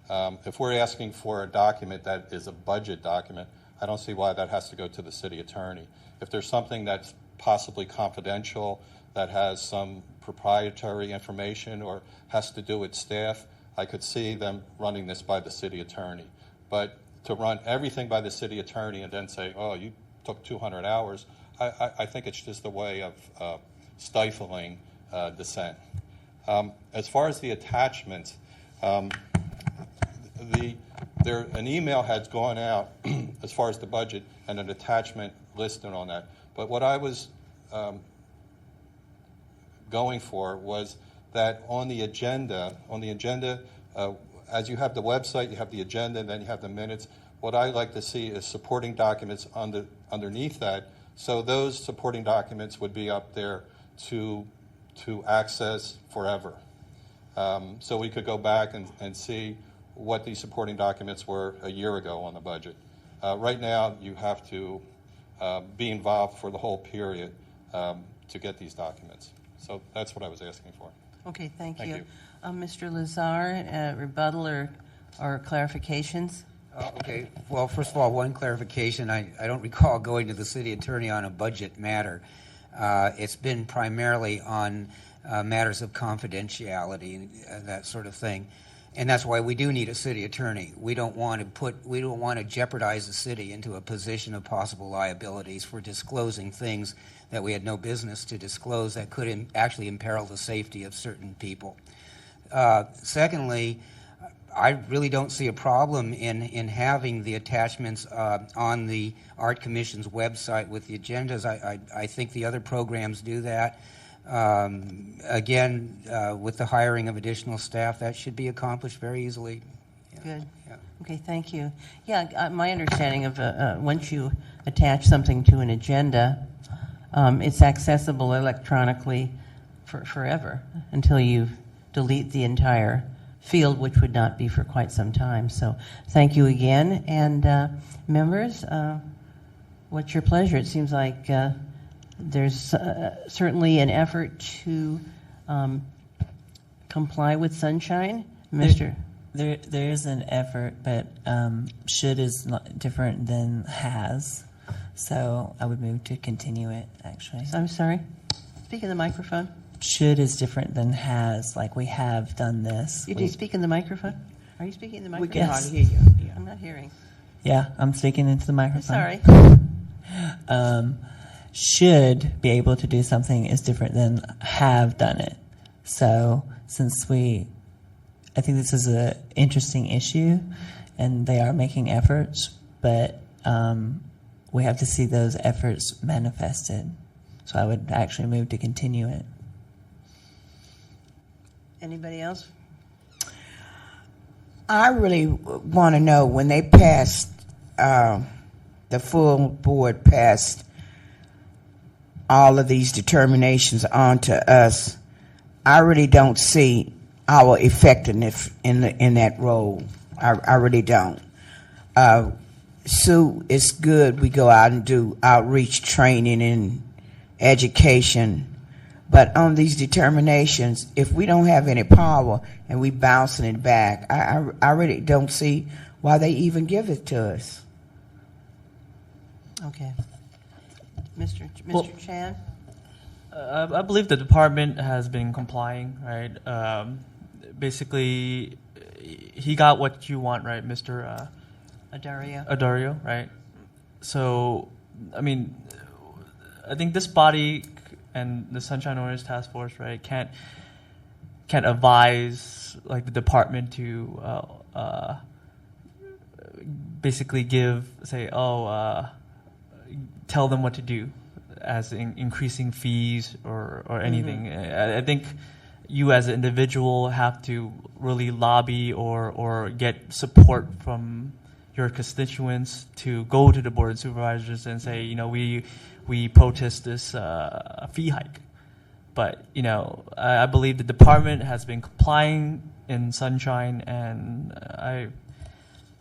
If we're asking for a document that is a budget document, I don't see why that has to go to the city attorney. If there's something that's possibly confidential, that has some proprietary information or has to do with staff, I could see them running this by the city attorney. But to run everything by the city attorney and then say, oh, you took 200 hours, I think it's just a way of stifling dissent. As far as the attachments, an email has gone out as far as the budget and an attachment listed on that. But what I was going for was that on the agenda, as you have the website, you have the agenda, and then you have the minutes. What I like to see is supporting documents underneath that, so those supporting documents would be up there to access forever. So we could go back and see what these supporting documents were a year ago on the budget. Right now, you have to be involved for the whole period to get these documents. So that's what I was asking for. Okay, thank Thank you. you. Mr. Lazar, rebuttal or clarifications? Okay. Well, first of all, one clarification. I don't recall going to the city attorney on a budget matter. It's been primarily on matters of confidentiality, that sort of thing. And that's why we do need a city attorney. We don't want to jeopardize the city into a position of possible liabilities for disclosing things that we had no business to disclose that could actually imperil the safety of certain people. Secondly, I really don't see a problem in having the attachments on the Art Commission's website with the agendas. I think the other programs do that. Again, with the hiring of additional staff, that should be accomplished very easily. Yeah. Good. Yeah. Okay, thank you. Yeah, my understanding of once you attach something to an agenda, it's accessible electronically forever until you delete the entire field, which would not be for quite some time. So thank you again. And members, what's your pleasure? It seems like there's certainly an effort to comply with Sunshine. Mr. There is an effort, but should is not different than has. So I would move to continue it, actually. I'm sorry? Speak in the microphone. Should is different than has, like we have done this. You do speak in the microphone? Are you speaking in the microphone? We can Yes. hardly hear you. I'm not hearing. Yeah, I'm speaking into the microphone. Sorry. Should be able to do something is different than have done it. So since I think this is an interesting issue, and they are making efforts, but we have to see those efforts manifested. So I would actually move to continue it. Anybody else? I really want to know when they passed, the full board passed all of these determinations onto us. I really don't see our effectiveness in that role. I really don't. Sue, it's good we go out and do outreach training and education, but on these determinations, if we don't have any power and we bouncing it back, I really don't see why they even give it to us. Okay. Mr. Well, Chan? I believe the department has been complying, right? Basically, he got what you want, right, Mr. Adario, right? So, I mean, I think this body and the Sunshine Ordinance Task Force, right, can't advise like the department to basically tell them what to do. as increasing fees or anything. I think you as an individual have to really lobby or get support from your constituents to go to the board of supervisors and say, you know, we protest this fee hike. But, you know, I believe the department has been complying in Sunshine, and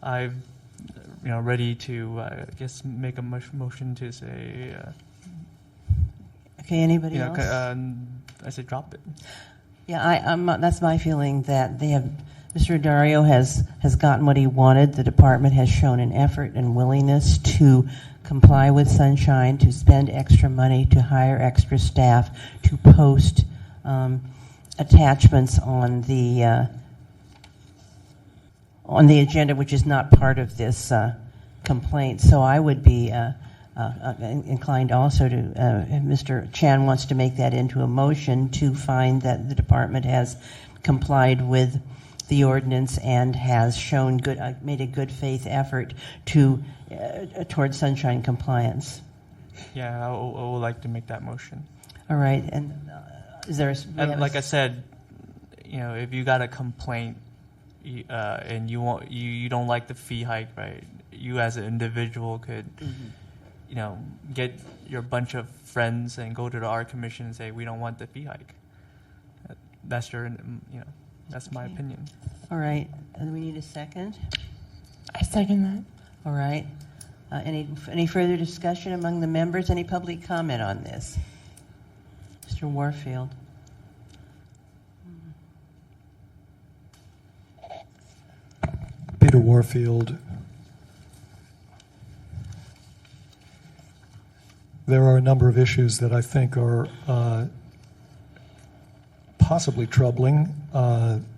I'm ready to, I guess, make a motion to say, Okay, anybody else? I say drop it. Yeah, that's my feeling, that Mr. Dario has gotten what he wanted. The department has shown an effort and willingness to comply with Sunshine, to spend extra money, to hire extra staff, to post attachments on the agenda, which is not part of this complaint. So I would be inclined also to, if Mr. Chan wants to make that into a motion, to find that the department has complied with the ordinance and has shown made a good faith effort towards Sunshine compliance. Yeah, I would like to make that motion. All right, and is there? And like I said, you know, if you got a complaint and you don't like the fee hike, right? You as an individual could, you know, get your bunch of friends and go to the art commission and say, we don't want the fee hike. That's your, you know, that's my opinion. All right, and we need a second. I second that. All right. Any further discussion among the members? Any public comment on this? Mr. Warfield. Peter Warfield. There are a number of issues that I think are possibly troubling,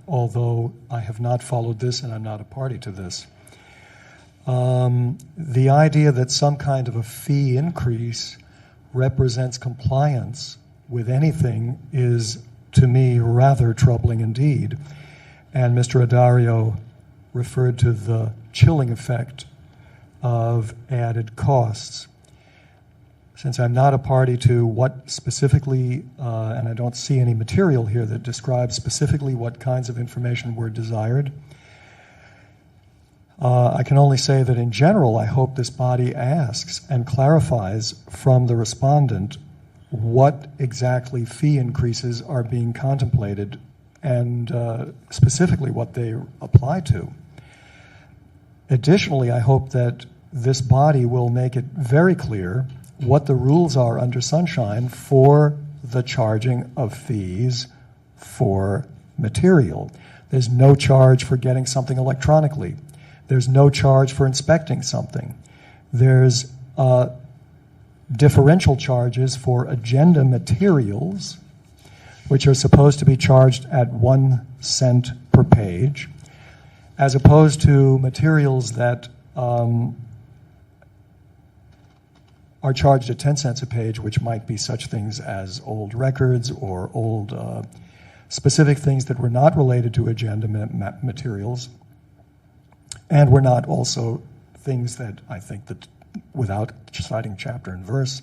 although I have not followed this and I'm not a party to this. The idea that some kind of a fee increase represents compliance with anything is, to me, rather troubling indeed. And Mr. Adario referred to the chilling effect of added costs. Since I'm not a party to what specifically, and I don't see any material here that describes specifically what kinds of information were desired, I can only say that in general, I hope this body asks and clarifies from the respondent what exactly fee increases are being contemplated and specifically what they apply to. Additionally, I hope that this body will make it very clear what the rules are under Sunshine for the charging of fees for material. There's no charge for getting something electronically. There's no charge for inspecting something. There's differential charges for agenda materials, which are supposed to be charged at 1 cent per page, as opposed to materials that are charged at 10 cents a page, which might be such things as old records or old specific things that were not related to agenda materials, and were not also things that I think that, without citing chapter and verse,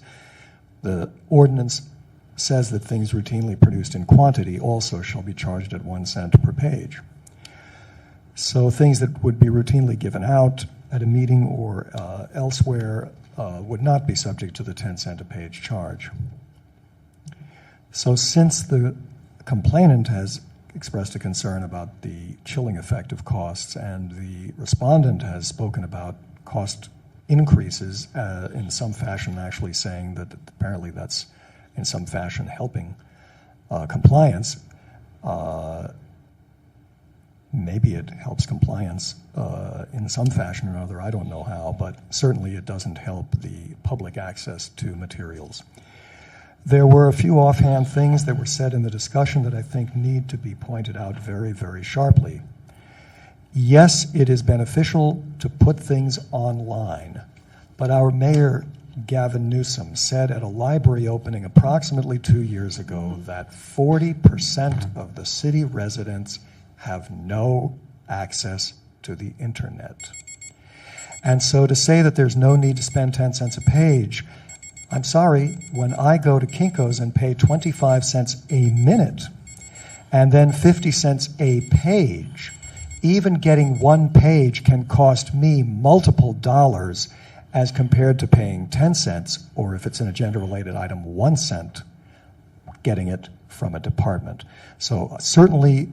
the ordinance says that things routinely produced in quantity also shall be charged at 1 cent per page. So things that would be routinely given out at a meeting or elsewhere would not be subject to the 10 cent a page charge. So since the complainant has expressed a concern about the chilling effect of costs and the respondent has spoken about cost increases in some fashion, actually saying that apparently that's in some fashion helping compliance, maybe it helps compliance in some fashion or another, I don't know how, but certainly it doesn't help the public access to materials. There were a few offhand things that were said in the discussion that I think need to be pointed out very, very sharply. Yes, it is beneficial to put things online, but our mayor, Gavin Newsom, said at a library opening approximately 2 years ago that 40% of the city residents have no access to the internet. And so to say that there's no need to spend 10 cents a page, I'm sorry, when I go to Kinko's and pay 25 cents a minute and then 50 cents a page, even getting one page can cost me multiple dollars as compared to paying 10 cents, or if it's in a gender-related item, 1 cent, getting it from a department. So certainly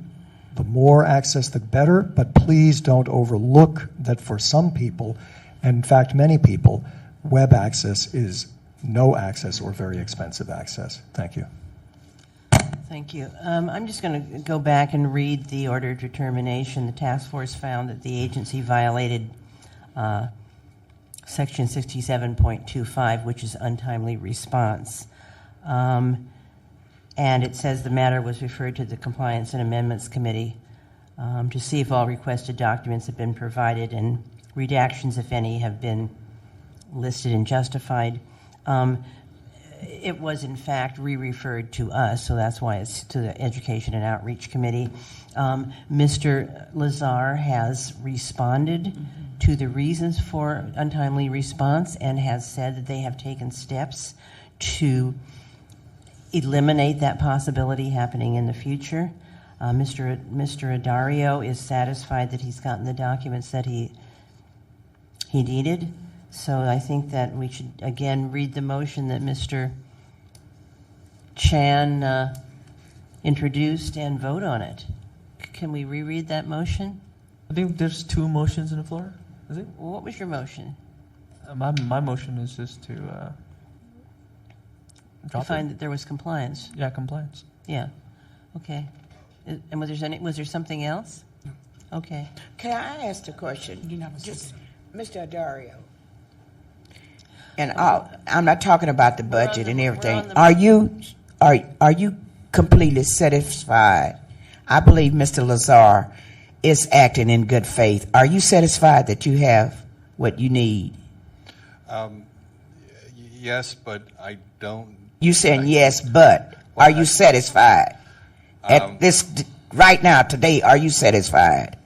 the more access, the better, but please don't overlook that for some people, and in fact many people, web access is no access or very expensive access. Thank you. Thank you. I'm just going to go back and read the order of determination. The task force found that the agency violated Section 67.25, which is untimely response. And it says the matter was referred to the Compliance and Amendments Committee to see if all requested documents have been provided and redactions, if any, have been listed and justified. It was, in fact, re-referred to us, so that's why it's to the Education and Outreach Committee. Mr. Lazar has responded to the reasons for untimely response and has said that they have taken steps to eliminate that possibility happening in the future. Mr. Addario is satisfied that he's gotten the documents that he needed. So I think that we should, again, read the motion that Mr. Chan introduced and vote on it. Can we reread that motion? I think there's two motions on the floor. Is it? Well, what was your motion? My motion is just to drop Find it. that there was compliance. Yeah, compliance. Yeah. Okay. And was there something else? No. Okay. Can I ask a question? You didn't have a Just, second. Mr. Addario. And I'm not talking about the budget and everything. Are you completely satisfied? I believe Mr. Lazar is acting in good faith. Are you satisfied that you have what you need? Yes, but I don't. You saying yes, but are you satisfied? At this right now, today, are you satisfied?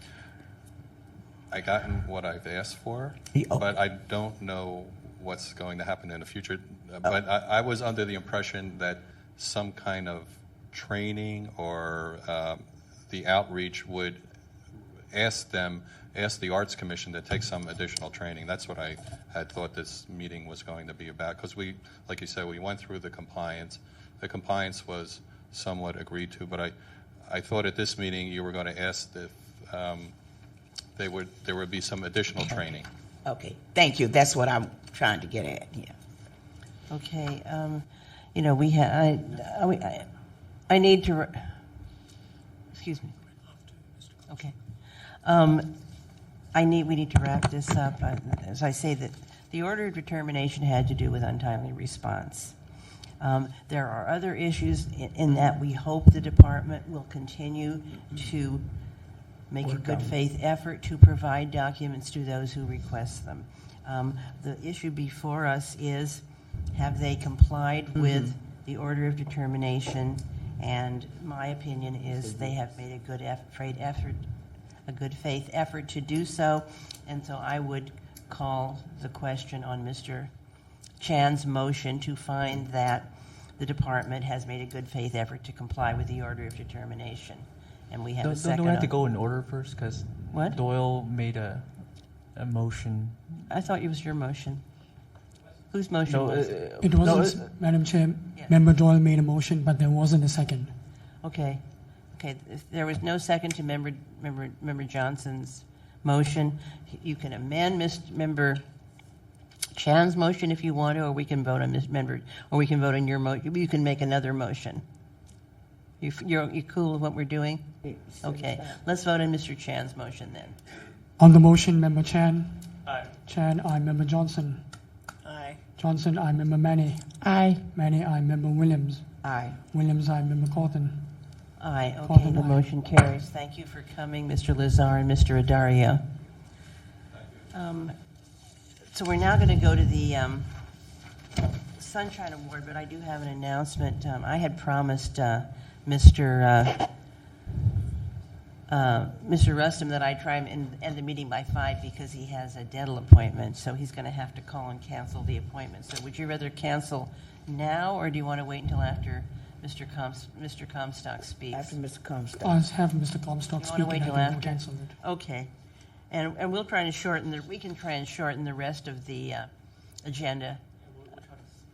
I gotten what I've asked for, but I don't know what's going to happen in the future. But I was under the impression that some kind of training or the outreach would ask the Arts Commission to take some additional training. That's what I had thought this meeting was going to be about. Because we, like you said, we went through the compliance. The compliance was somewhat agreed to, but I thought at this meeting you were going to ask if there would be some additional training. Okay, thank you. That's what I'm trying to get at. Yeah. Okay. We have. I need to. Excuse me. Okay. We need to wrap this up. As I say, that the order of determination had to do with untimely response. There are other issues in that we hope the department will continue to make a good faith effort to provide documents to those who request them. The issue before us is, have they complied with the order of determination? And my opinion is they have made a good faith effort to do so. And so I would call the question on Mr. Chan's motion to find that the department has made a good faith effort to comply with the order of determination. And we have a second. Don't we have to go in order first? Because What? Doyle made a motion. I thought it was your motion. Whose motion was it? It wasn't, Madam Chair. Yeah. Member Doyle made a motion, but there wasn't a second. Okay. If there was no second to Member Johnson's motion, you can amend Member Chan's motion if you want to, or we can vote on on your motion. You can make another motion. You're cool with what we're doing? Okay. Let's vote on Mr. Chan's motion then. On the motion, Member Chan. Aye. Chan, aye. Member Johnson. Aye. Johnson, aye. Member Manny. Aye. Manny, aye. Member Williams. Aye. Williams, aye. Member Cawthon. Aye. Okay, Cawthon, the aye. motion carries. Thank you for coming, Mr. Lazar and Mr. Addario. So we're now going to go to the Sunshine Award, but I do have an announcement. I had promised Mr. Mr. Rustum that I try and end the meeting by 5 because he has a dental appointment, so he's going to have to call and cancel the appointment. So would you rather cancel now, or do you want to wait until after Mr. Comstock speaks? After Mr. Comstock. I'll have Mr. Comstock You speak wanna wait and I till can after? cancel it. Okay. And we'll try and we can try and shorten the rest of the agenda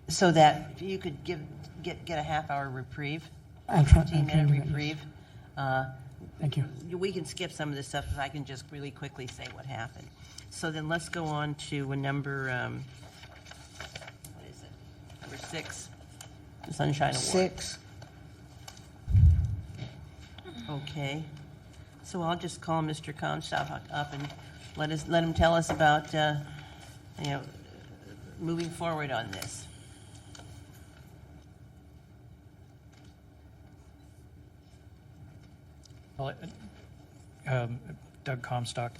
so that you could get a half-hour reprieve, I'll try. 15-minute do that, yes. reprieve. Thank you. We can skip some of this stuff, because I can just really quickly say what happened. So then let's go on to number, what is it? Number 6, the Sunshine Award. 6. Okay. So I'll just call Mr. Comstock up and let him tell us about, moving forward on this. Well, Doug Comstock.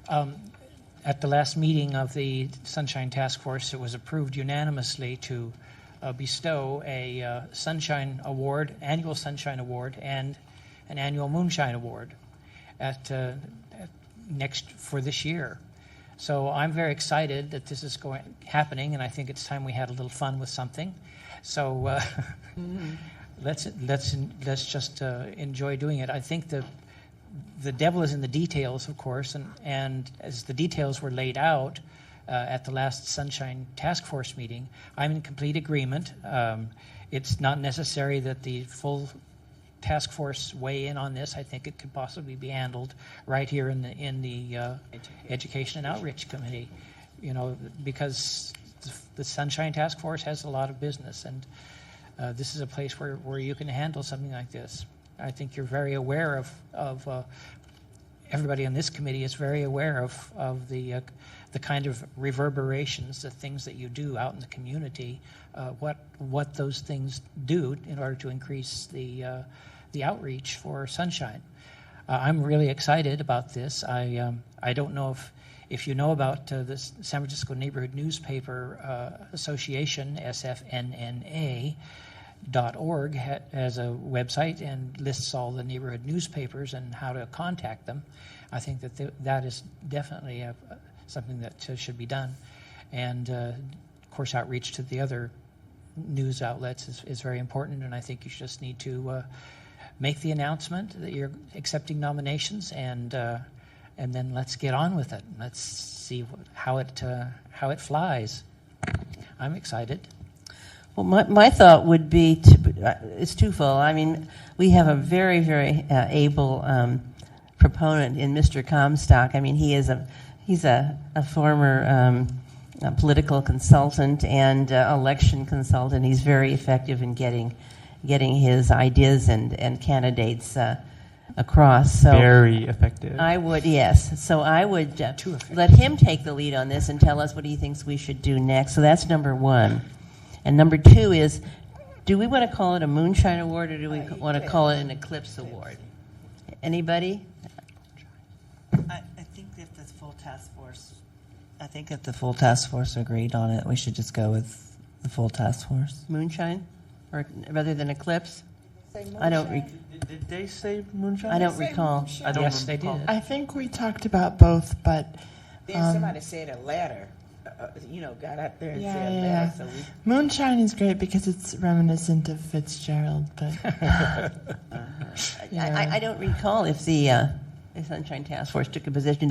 At the last meeting of the Sunshine Task Force, it was approved unanimously to bestow a Sunshine Award, annual Sunshine Award, and an annual Moonshine Award next for this year. So I'm very excited that this is happening, and I think it's time we had a little fun with something. So let's just enjoy doing it. I think the devil is in the details, of course, and as the details were laid out at the last Sunshine Task Force meeting, I'm in complete agreement. It's not necessary that the full task force weigh in on this. I think it could possibly be handled right here in the Education and Outreach Committee, because the Sunshine Task Force has a lot of business, and this is a place where you can handle something like this. I think you're very aware of everybody on this committee is very aware of the kind of reverberations, the things that you do out in the community, what those things do in order to increase the outreach for Sunshine. I'm really excited about this. I don't know if you know about the San Francisco Neighborhood Newspaper Association, SFNNA. .org has a website and lists all the neighborhood newspapers and how to contact them. I think that is definitely something that should be done. And, of course, outreach to the other news outlets is very important, and I think you just need to make the announcement that you're accepting nominations, and then let's get on with it. Let's see how it flies. I'm excited. Well, my thought would be it's twofold. I mean, we have a very, very able proponent in Mr. Comstock. I mean, he's a former political consultant and election consultant. He's very effective in getting his ideas and candidates across. So Very effective. I would, yes. So I would let him take the lead on this and tell us what he thinks we should do next. So that's number 1. And number 2 is, do we want to call it a Moonshine Award, or do we want to call it an Eclipse Award? Anybody? I think if the full task force agreed on it, we should just go with the full task force. Moonshine, or rather than Eclipse? I don't. Did they say Moonshine? I don't recall. I don't Yes, they recall. did. I think we talked about both, but Then somebody said a ladder. Got out there and said a ladder. So Moonshine is great because it's reminiscent of Fitzgerald, but I don't recall if the Sunshine Task Force took a position.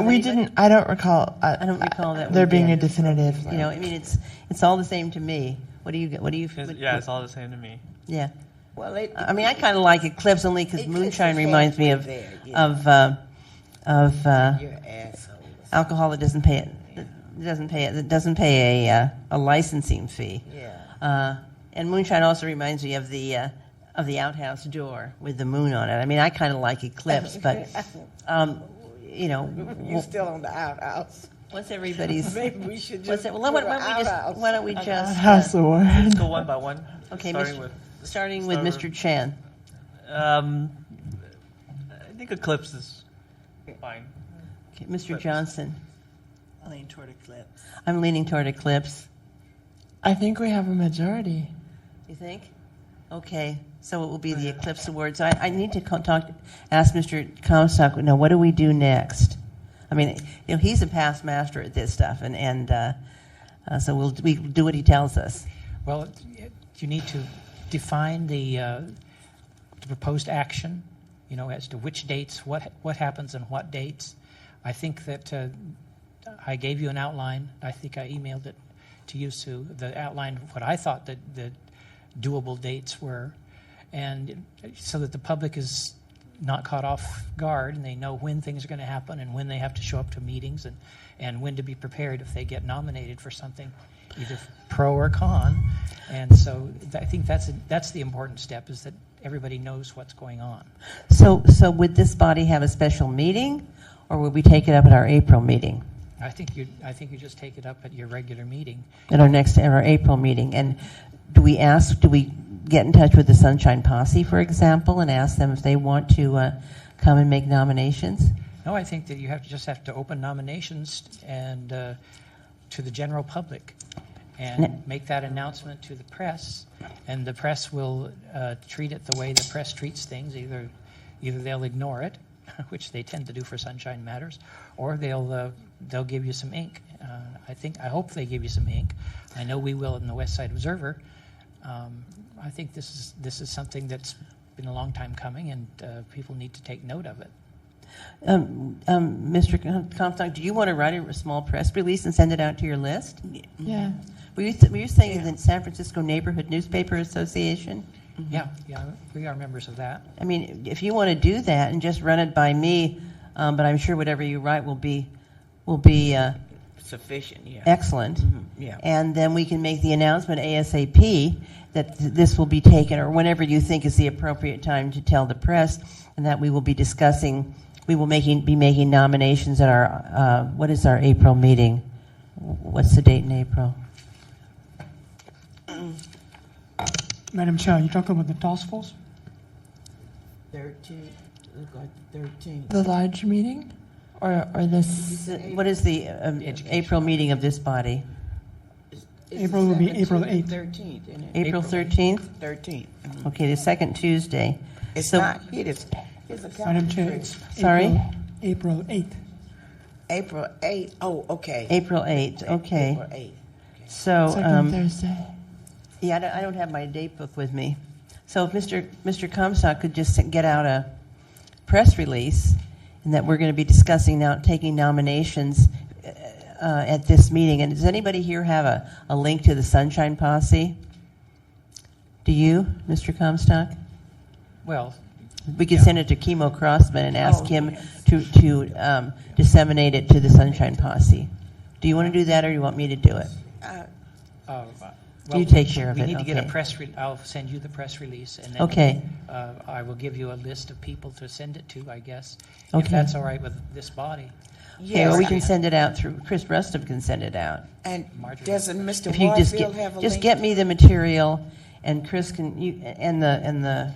we didn't. I don't recall. I don't recall that there we being did. a definitive. I mean, it's all the same to me. What do you? It's all the same to me. Yeah. well, I mean, I kind of like Eclipse only because Eclipse Moonshine is reminds me halfway there, of you're an asshole. alcohol that doesn't pay a licensing fee. Yeah. And Moonshine also reminds me of the outhouse door with the moon on it. I mean, I kind of like Eclipse, but You're still on the outhouse. what's everybody's? Maybe we should What's just. it? Well, why don't we just House Award. Let's go one by one. Okay, starting with with Mr. Chan. I think Eclipse is fine. Okay, Mr. Johnson. I lean toward Eclipse. I'm leaning toward Eclipse. I think we have a majority. You think? Okay, so it will be the Eclipse Awards. I need to ask Mr. Comstock, now what do we do next? I mean, he's a past master at this stuff, and so we do what he tells us. Well, you need to define the proposed action, as to which dates, what happens and what dates. I think that I gave you an outline. I think I emailed it to you, Sue, the outline of what I thought that the doable dates were, and so that the public is not caught off guard and they know when things are going to happen and when they have to show up to meetings and when to be prepared if they get nominated for something, either pro or con. And so I think that's the important step, is that everybody knows what's going on. So would this body have a special meeting, or would we take it up at our April meeting? I think you just take it up at your regular meeting. At our April meeting. And do we get in touch with the Sunshine Posse, for example, and ask them if they want to come and make nominations? No, I think that you just have to open nominations and to the general public and make that announcement to the press, and the press will treat it the way the press treats things. Either they'll ignore it, which they tend to do for Sunshine Matters, or they'll give you some ink. I hope they give you some ink. I know we will in the West Side Observer. I think this is something that's been a long time coming, and people need to take note of it. Mr. Comstock, do you want to write a small press release and send it out to your list? Yeah. Were you saying the San Francisco Neighborhood Newspaper Association? Yeah, we are members of that. I mean, if you want to do that and just run it by me, but I'm sure whatever you write will be Sufficient, yeah. excellent. Mm-hmm, yeah. And then we can make the announcement ASAP that this will be taken, or whenever you think is the appropriate time to tell the press, and that we will be discussing. We will be making nominations at our what is our April meeting? What's the date in April? Madam Chair, you talk about the task force? 13th. Look like 13th. The large meeting? Or this? What is the April meeting of this body? April will be April 8th. 13th, isn't it? April 13th? 13th. Mm-hmm. Okay, the second Tuesday. It's So- not. Here's a Madam Chair, calendar. it's Sorry? April 8th. April 8th. Oh, okay. April 8th, okay. April 8th. So, Second Thursday. yeah, I don't have my date book with me. So if Mr. Comstock could just get out a press release, and that we're going to be discussing taking nominations at this meeting. And does anybody here have a link to the Sunshine Posse? Do you, Mr. Comstock? Well, We could send it to Chemo Crossman and ask him to disseminate it to the Sunshine Posse. Do you want to do that, or do you want me to do it? well, You take care of we it, need to get a okay. press. I'll send you the press release, and then Okay. I will give you a list of people to send it to, I guess, Okay. if that's all right with this body. Okay, or we can send it out through, Chris Rustum can send it out. And Marjorie. doesn't Mr. If you just Warfield have a just link? get me the material, and Chris can, and the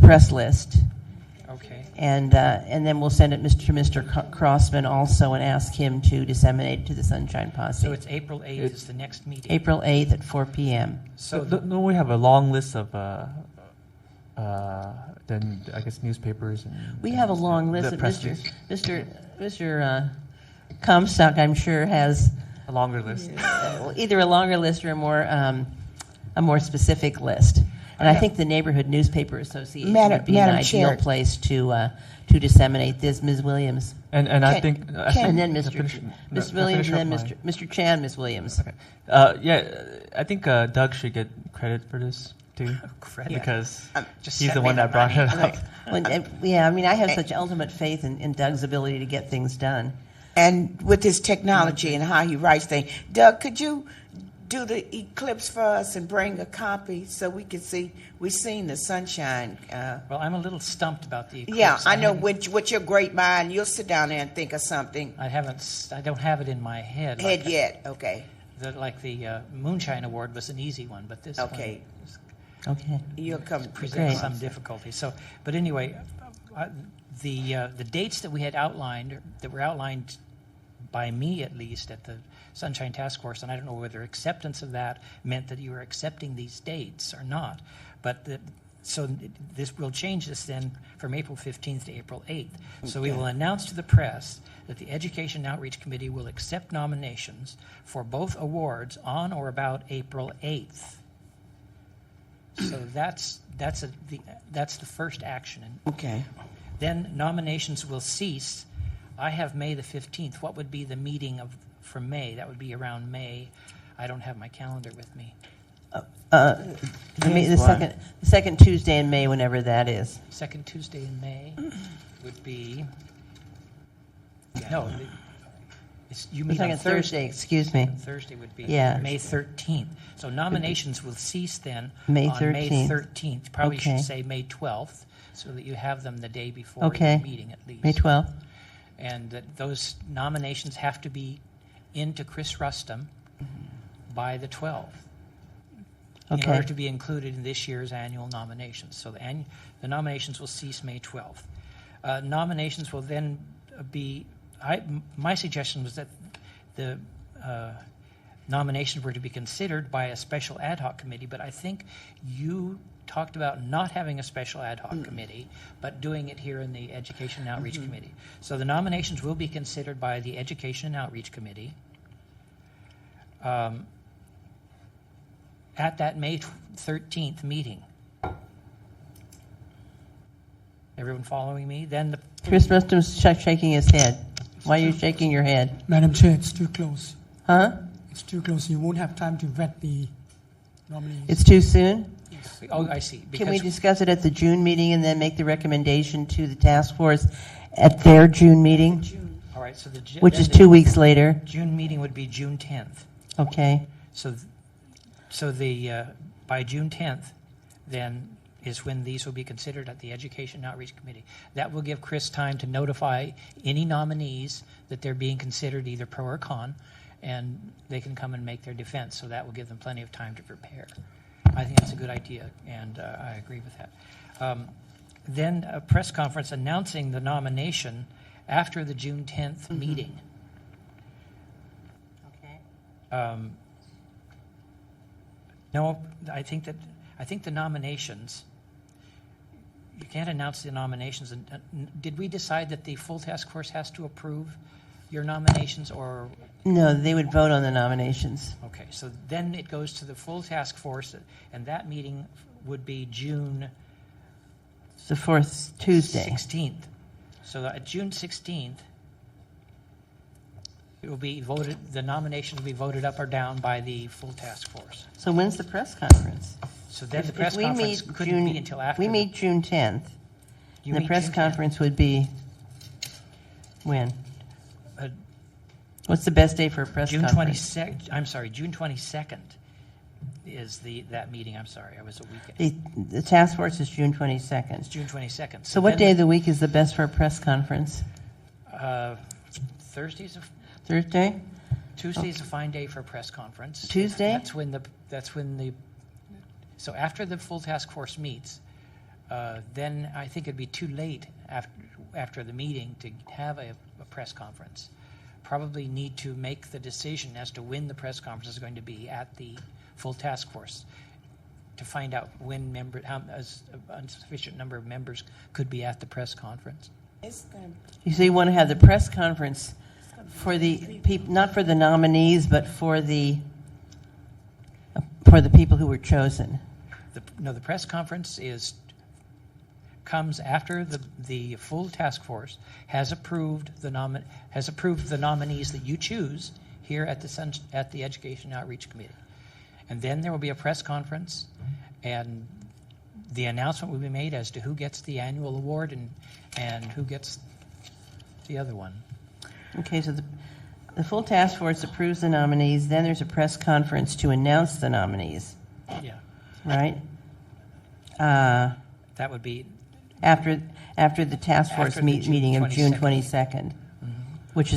press list, Okay. and then we'll send it to Mr. Crossman also and ask him to disseminate it to the Sunshine Posse. So it's April 8th is the next meeting. April 8th at 4 p.m. So No, we have a long list of then I guess newspapers. And, We have a long list the of press release. Mr. Comstock, I'm sure, has A longer list. either a longer list or a more specific list. And I think the Neighborhood Newspaper Association would be an Madam ideal Chair. place to disseminate this, Ms. Williams. And I Can- think And then I'll Mr. finish- Ms. I'll Williams, finish and then up Mr. Chan, Ms. Williams. Yeah, I think Doug should get credit for this too, Credit. because Just he's send the me one the that brought money. it up. Well, yeah, I mean, I have such ultimate faith in Doug's ability to get things done. And with his technology and how he writes things. Doug, could you do the eclipse for us and bring a copy so we can see? We've seen the sunshine. Well, I'm a little stumped about the eclipse. Yeah, I know. haven't- With your great mind, you'll sit down there and think of something. I don't have it in my head. Head yet? Okay. Like the Moonshine Award was an easy one, but this Okay. one Okay. You'll come presents Great. some difficulty. So, but anyway, the dates that we had outlined, that were outlined by me at least at the Sunshine Task Force, and I don't know whether acceptance of that meant that you were accepting these dates or not, but so this will change this then from April 15th to April 8th. So we will announce to the press that the Education and Outreach Committee will accept nominations for both awards on or about April 8th. So that's the first action. Okay. Then nominations will cease. I have May the 15th. What would be the meeting for May? That would be around May. I don't have my calendar with me. The second Tuesday in May, whenever that is. Second Tuesday in May would be... No, you mean Second on Thursday, excuse me. Thursday would be Yeah. May 13th. So nominations will cease then May on May 13th. 13th. Probably Okay. should say May 12th, so that you have them the day before Okay. the meeting at least. May 12th. And that those nominations have to be into Chris Rustum by the 12th in Okay. order to be included in this year's annual nominations. So the nominations will cease May 12th. Nominations will then be... my suggestion was that the nominations were to be considered by a special ad hoc committee, but I think you talked about not having a special ad hoc committee, but doing it here in the Education and Outreach Committee. So the nominations will be considered by the Education and Outreach Committee at that May 13th meeting. Everyone following me? Then the Chris Rustum's shaking his head. Why are you shaking your head? Madam Chair, it's too close. Huh? It's too close. You won't have time to vet the nominees. It's too soon? Oh, I see. Can we Because discuss it at the June meeting and then make the recommendation to the task force at their June meeting, all right, so which is 2 weeks later? June meeting would be June 10th. Okay. So by June 10th, then is when these will be considered at the Education and Outreach Committee. That will give Chris time to notify any nominees that they're being considered either pro or con, and they can come and make their defense. So that will give them plenty of time to prepare. I think that's a good idea, and I agree with that. Then a press conference announcing the nomination after the June 10th meeting. Okay. No, I think the nominations. You can't announce the nominations. Did we decide that the full task force has to approve your nominations, or? No, they would vote on the nominations. Okay, so then it goes to the full task force, and that meeting would be June It's the fourth Tuesday. 16th. So at June 16th, it will be voted. The nomination will be voted up or down by the full task force. So when's the press conference? So then the If press we conference meet couldn't be until after. We meet June 10th. You The meet press June 10th. conference would be when? Uh, What's the best day for a press June conference? 22nd. I'm sorry, June 22nd is that meeting. I'm sorry, I was a week. The task force is June 22nd. It's June 22nd. So what then day of the week is the best for a press conference? Thursday's Thursday? Tuesday's a fine day for a press conference. Tuesday? That's when the. So after the full task force meets, then I think it'd be too late after the meeting to have a press conference. Probably need to make the decision as to when the press conference is going to be at the full task force to find out when a sufficient number of members could be at the press conference. So you want to have the press conference for the people, not for the nominees, but for the people who were chosen. The press conference comes after the full task force has approved the nominees that you choose here at the Education and Outreach Committee, and then there will be a press conference, and the announcement will be made as to who gets the annual award and who gets the other one. Okay, so the full task force approves the nominees, then there's a press conference to announce the nominees, Yeah, right? that would be After the task force After the June meeting of June 22nd. 22nd, which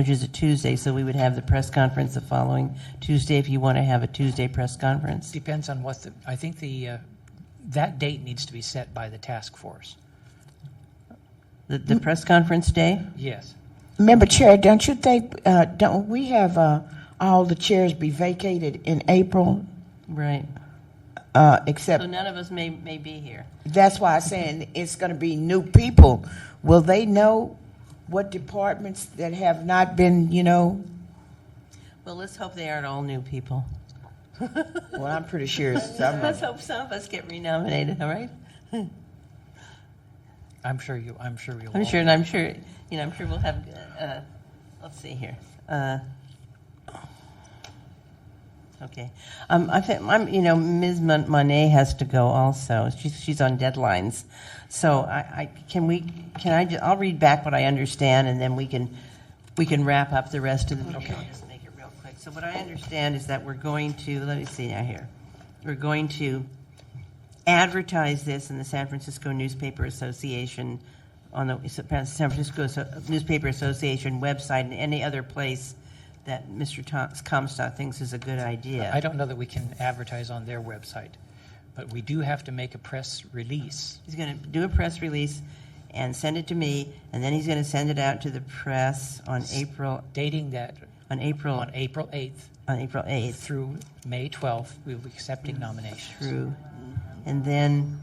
is a Tuesday, so we would have the press conference the following Tuesday if you want to have a Tuesday press conference. depends on what I think that date needs to be set by the task force. The press conference day? Yes. Member Chair, don't you think, don't we have all the chairs be vacated in April? Right. Except, So none of us may be here. that's why I'm saying it's going to be new people. Will they know what departments that have not been, Well, let's hope they aren't all new people. Well, I'm pretty sure some Let's of hope some of us get renominated, all right? I'm sure you'll. I'm sure we'll have, let's see here. Okay. I think, Ms. Monet has to go also. She's on deadlines. So I'll read back what I understand, and then we can wrap up the rest of the meeting. Okay. I'll just make it real quick. So what I understand is that we're going to, let me see now here. We're going to advertise this in the San Francisco Newspaper Association, on the San Francisco Newspaper Association website, and any other place that Mr. Comstock thinks is a good idea. I don't know that we can advertise on their website, but we do have to make a press release. He's going to do a press release and send it to me, and then he's going to send it out to the press on April Dating that on April 8th through May 12th. We will be accepting nominations. through, and then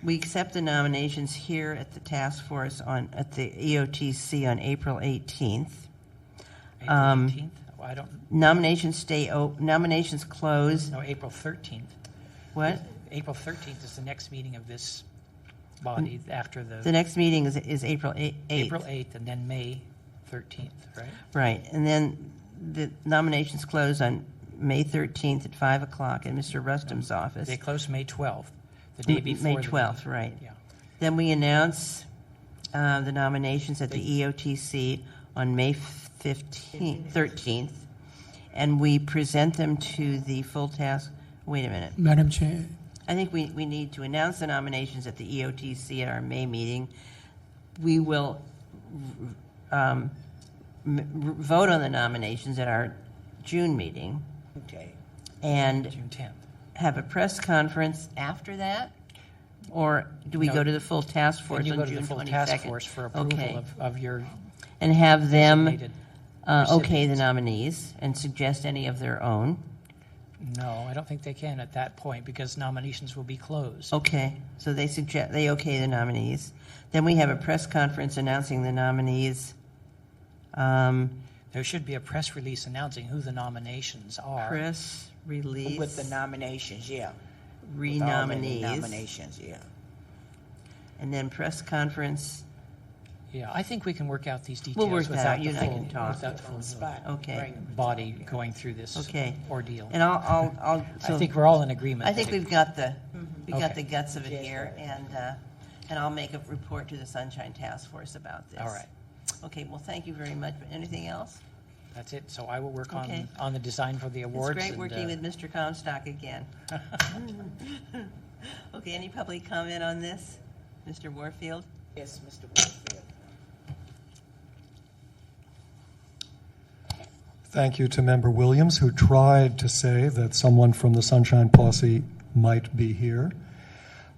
we accept the nominations here at the task force at the EOTC on April 18th. April 18th? Well, I don't. Nominations close. No, April 13th. What? April 13th is the next meeting of this body after The next meeting is April 8th. April 8th, and then May 13th, right? Right, and then the nominations close on May 13th at 5 o'clock in Mr. Rustum's office. They close May 12th, the day before. May the 12th, meeting. right. Yeah. Then we announce the nominations at the EOTC on May 13th, and we present them to the full task. Wait a minute. Madam Chair, I think we need to announce the nominations at the EOTC at our May meeting. We will vote on the nominations at our June meeting. Okay. And June 10th. have a press conference after that? Or do we No. go to the full task force And you on go to June the full 22nd? task force for approval Okay. of your And have them designated okay the recipients. nominees and suggest any of their own? No, I don't think they can at that point because nominations will be closed. Okay, so they okay the nominees. Then we have a press conference announcing the nominees. There should be a press release announcing who the nominations are. Press release. With the nominations, yeah. With all the Renominees. Nominations, yeah. And then press conference. Yeah, I think we can work out these details We'll work that without out. the You and I full, can talk. without the full Spot. Okay. body going through this Okay. ordeal. And I'll I think we're all in agreement. I think we've got the Okay. the guts of it here, and I'll make a report to the Sunshine Task Force about this. All right. Okay. Well, thank you very much. Anything else? That's it. So I will work Okay. on the design for the awards. It's great and, working with Mr. Comstock again. Okay. Any public comment on this, Mr. Warfield? Yes, Mr. Warfield. Thank you to Member Williams, who tried to say that someone from the Sunshine Posse might be here.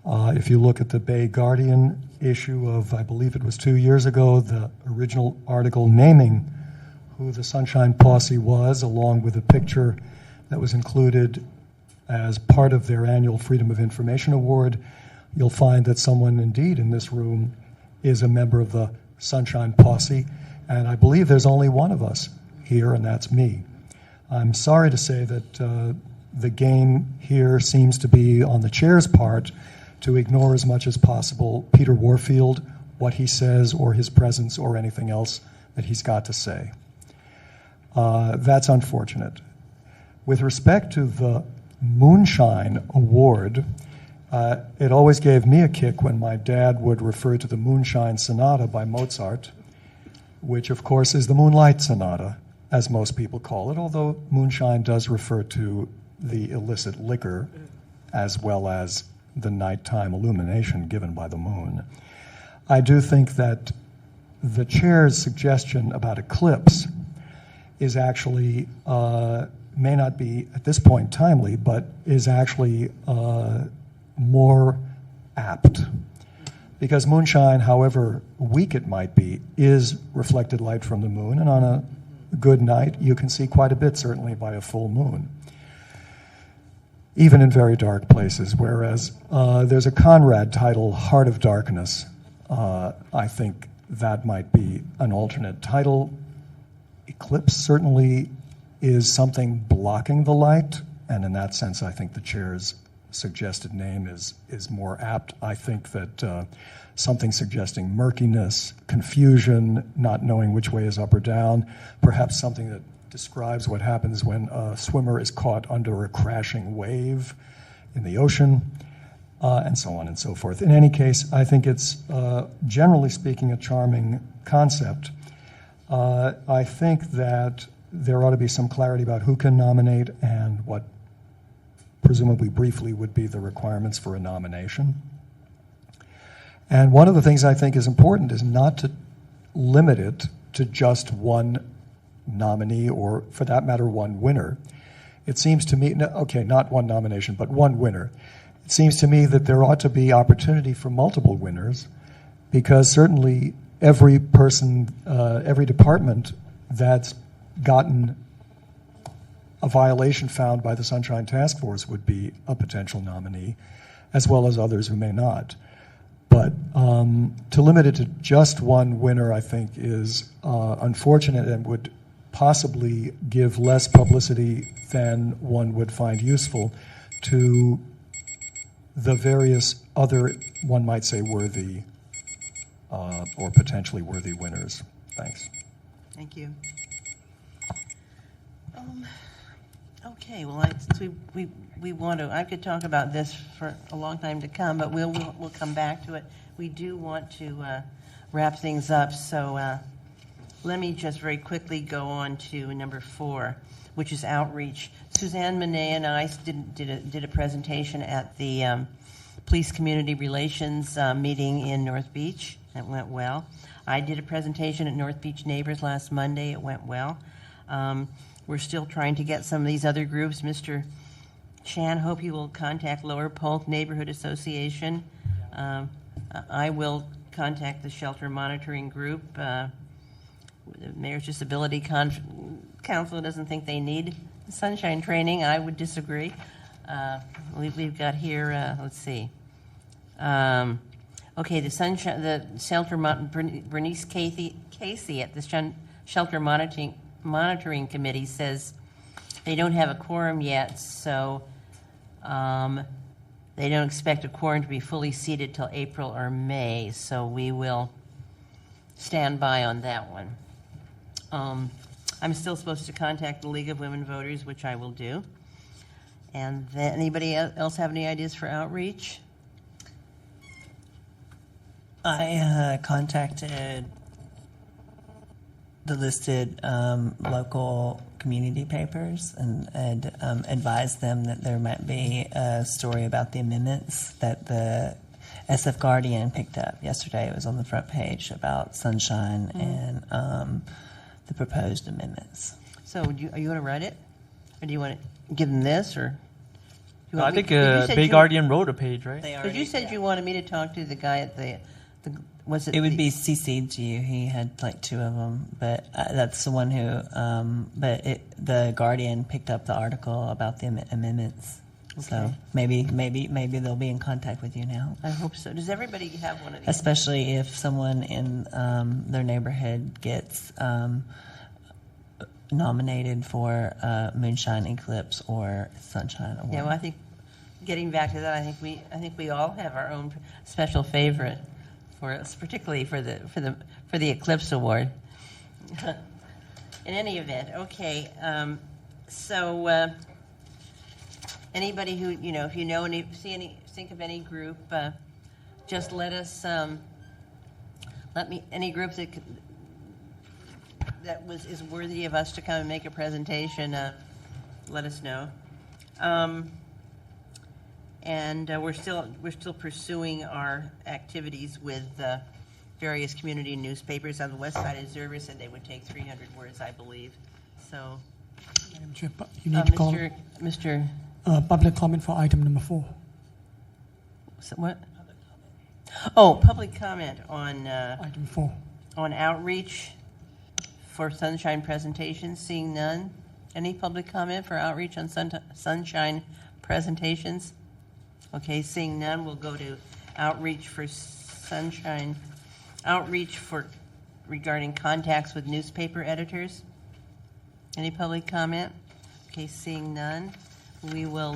If you look at the Bay Guardian issue of, I believe it was 2 years ago, the original article naming who the Sunshine Posse was, along with a picture that was included as part of their annual Freedom of Information Award, you'll find that someone indeed in this room is a member of the Sunshine Posse, and I believe there's only one of us here, and that's me. I'm sorry to say that the game here seems to be on the chair's part to ignore as much as possible Peter Warfield, what he says, or his presence, or anything else that he's got to say. That's unfortunate. With respect to the Moonshine Award, it always gave me a kick when my dad would refer to the Moonshine Sonata by Mozart, which of course is the Moonlight Sonata, as most people call it, although moonshine does refer to the illicit liquor as well as the nighttime illumination given by the moon. I do think that the chair's suggestion about eclipse is actually, may not be at this point timely, but is actually more apt, Because moonshine, however weak it might be, is reflected light from the moon, and on a good night, you can see quite a bit, certainly by a full moon, even in very dark places. Whereas there's a Conrad title, Heart of Darkness. I think that might be an alternate title. Eclipse certainly is something blocking the light, and in that sense, I think the chair's suggested name is more apt. I think that something suggesting murkiness, confusion, not knowing which way is up or down, perhaps something that describes what happens when a swimmer is caught under a crashing wave in the ocean, and so on and so forth. In any case, I think it's, generally speaking, a charming concept. I think that there ought to be some clarity about who can nominate and what presumably briefly would be the requirements for a nomination. And one of the things I think is important is not to limit it to just one nominee or, for that matter, one winner. It seems to me, okay, not one nomination, but one winner. It seems to me that there ought to be opportunity for multiple winners, because certainly every person, every department that's gotten a violation found by the Sunshine Task Force would be a potential nominee, as well as others who may not. But to limit it to just one winner, I think, is unfortunate and would possibly give less publicity than one would find useful to the various other, one might say, worthy or potentially worthy winners. Thanks. Thank you. Okay, well, since we want to, I could talk about this for a long time to come, but we'll come back to it. We do want to wrap things up, so let me just very quickly go on to number 4, which is outreach. Suzanne Monet and I did a presentation at the Police Community Relations meeting in North Beach. That went well. I did a presentation at North Beach Neighbors last Monday. It went well. We're still trying to get some of these other groups. Mr. Chan, hope you will contact Lower Polk Neighborhood Association. I will contact the Shelter Monitoring Group. The Mayor's Disability Council doesn't think they need sunshine training. I would disagree. We've got here, let's see. Okay, the Shelter Bernice Casey at the Shelter Monitoring Committee says they don't have a quorum yet, so they don't expect a quorum to be fully seated till April or May, so we will stand by on that one. I'm still supposed to contact the League of Women Voters, which I will do. And then anybody else have any ideas for outreach? I contacted the listed local community papers and advised them that there might be a story about the amendments that the SF Guardian picked up yesterday. It was on the front page about sunshine and the proposed amendments. So are you going to write it? Or do you want to give them this? Or I think Bay Guardian wrote a page, right? Because you said you wanted me to talk to the guy at the was it? It would be CC'd to you. He had like 2 of them, but that's the one who. The Guardian picked up the article about the amendments, okay. So maybe they'll be in contact with you now. I hope so. Does everybody have one of these? Especially if someone in their neighborhood gets nominated for Moonshine Eclipse or Sunshine Award. Yeah, well, I think getting back to that, I think we all have our own special favorite for us, particularly for the Eclipse Award. In any event, okay. So anybody who if you know think of any group, just let us. Any group that is worthy of us to come and make a presentation, let us know. And we're still pursuing our activities with various community newspapers. On the West Side Observer said they would take 300 words, I believe. So, Madam Chair, you need to call Mr. Public comment for item number 4. So what? Oh, public comment on Item 4. on outreach for sunshine presentations. Seeing none. Any public comment for outreach on sunshine presentations? Okay, seeing none, we'll go to outreach for sunshine. Outreach for regarding contacts with newspaper editors. Any public comment? Okay, seeing none, we will,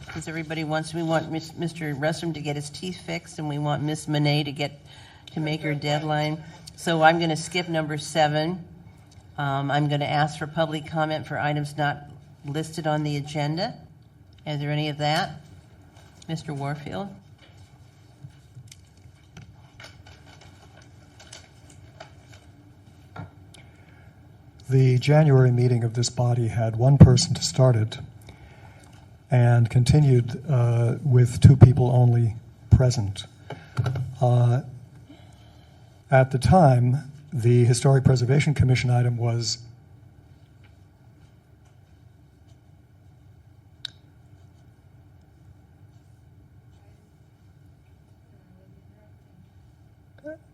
because everybody wants, we want Mr. Russom to get his teeth fixed, and we want Miss Monet to make her deadline. So I'm going to skip number 7. I'm going to ask for public comment for items not listed on the agenda. Is there any of that? Mr. Warfield? The January meeting of this body had one person to start it and continued with 2 people only present. At the time, the Historic Preservation Commission item was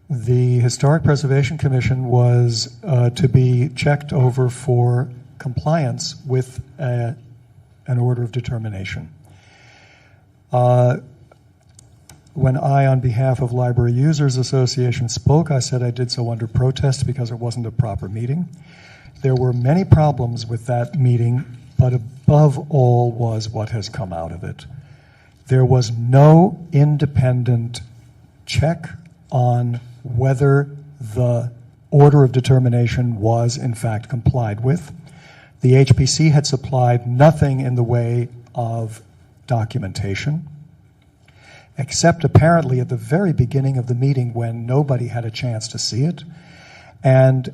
the Historic Preservation Commission was to be checked over for compliance with an order of determination. When I, on behalf of Library Users Association, spoke, I said I did so under protest because it wasn't a proper meeting. There were many problems with that meeting, but above all was what has come out of it. There was no independent check on whether the order of determination was in fact complied with. The HPC had supplied nothing in the way of documentation, except apparently at the very beginning of the meeting when nobody had a chance to see it. And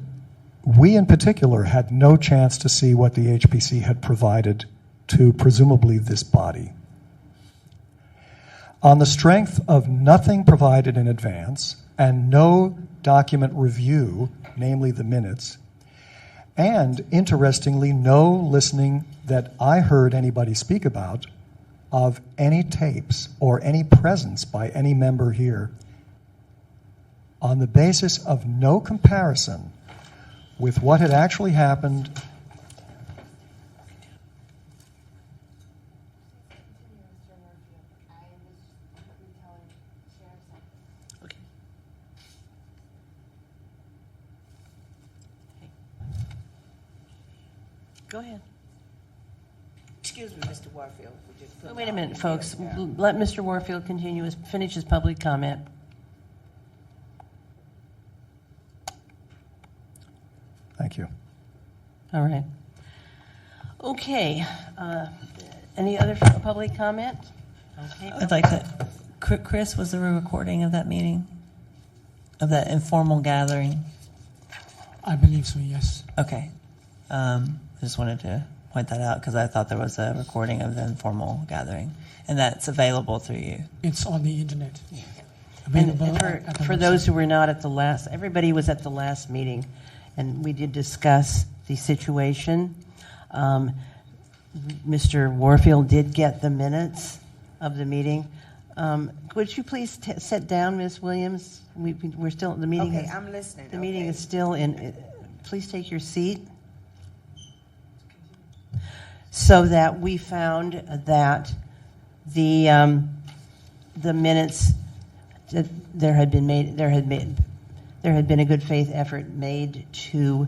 we in particular had no chance to see what the HPC had provided to presumably this body. On the strength of nothing provided in advance and no document review, namely the minutes, and interestingly, no listening that I heard anybody speak about of any tapes or any presence by any member here, on the basis of no comparison with what had actually happened. Go ahead. Excuse me, Mr. Warfield. We just put Wait a it minute, on folks. the agenda. Let Mr. Warfield finish his public comment. Thank you. All right. Okay. Any other public comment? Okay. I'd like to. Chris, was there a recording of that meeting? Of that informal gathering? I believe so, yes. Okay. I just wanted to point that out because I thought there was a recording of the informal gathering, and that's available through you. It's on the internet. And Available at the for website. those who were not at the last, everybody was at the last meeting, and we did discuss the situation. Mr. Warfield did get the minutes of the meeting. Would you please sit down, Ms. Williams? We're still, the meeting Okay, is, I'm listening. the meeting is still in, please take your seat. So that we found that the minutes, that there had been a good faith effort made to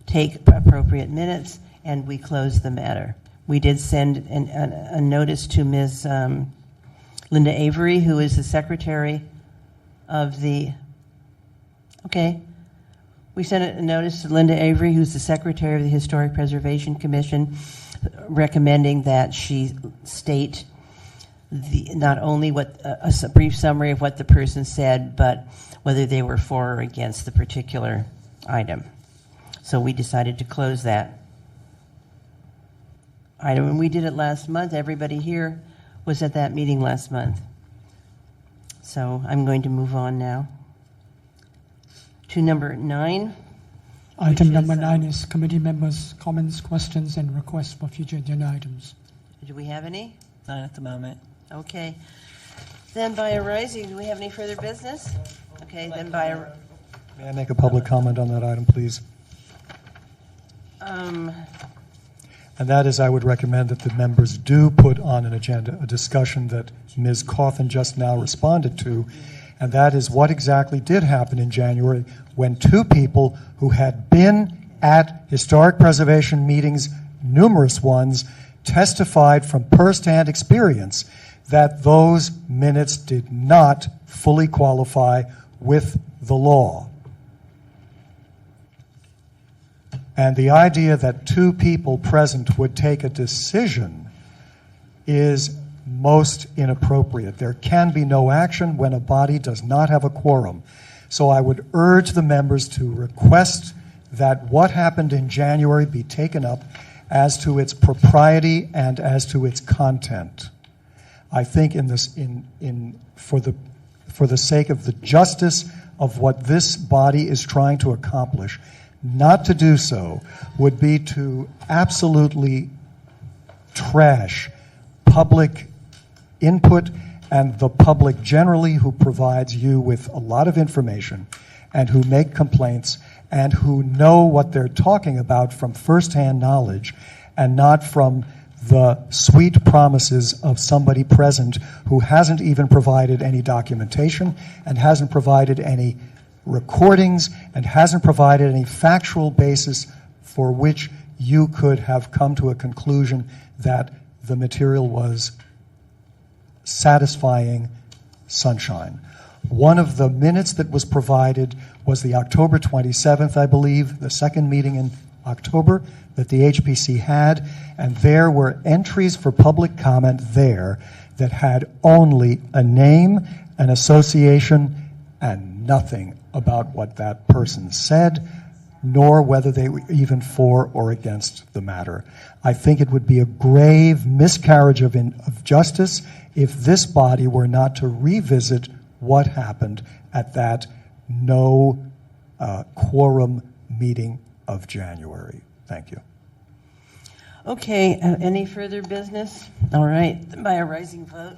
take appropriate minutes, and we closed the matter. We did send a notice to Ms. Linda Avery, who is the secretary of the. Okay. We sent a notice to Linda Avery, who's the secretary of the Historic Preservation Commission, recommending that she state not only what a brief summary of what the person said, but whether they were for or against the particular item. So we decided to close that item, and we did it last month. Everybody here was at that meeting last month. So I'm going to move on now to number 9. Item which number is, 9 is committee members' comments, questions, and requests for future agenda items. Do we have any? Not at the moment. Okay. Then by a rising, do we have any further business? Okay, then by a... May I make a public comment on that item, please? And that is, I would recommend that the members do put on an agenda a discussion that Ms. Cawthon just now responded to, and that is what exactly did happen in January when two people who had been at historic preservation meetings, numerous ones, testified from first-hand experience that those minutes did not fully qualify with the law. And the idea that two people present would take a decision is most inappropriate. There can be no action when a body does not have a quorum. So I would urge the members to request that what happened in January be taken up as to its propriety and as to its content. I think for the sake of the justice of what this body is trying to accomplish, not to do so would be to absolutely trash public input and the public generally, who provides you with a lot of information and who make complaints and who know what they're talking about from firsthand knowledge and not from the sweet promises of somebody present who hasn't even provided any documentation and hasn't provided any recordings and hasn't provided any factual basis for which you could have come to a conclusion that the material was satisfying sunshine. One of the minutes that was provided was the October 27th, I believe, the second meeting in October that the HPC had, and there were entries for public comment there that had only a name, an association, and nothing about what that person said, nor whether they were even for or against the matter. I think it would be a grave miscarriage of justice if this body were not to revisit what happened at that no quorum meeting of January. Thank you. Okay, any further business? All right, by a rising vote.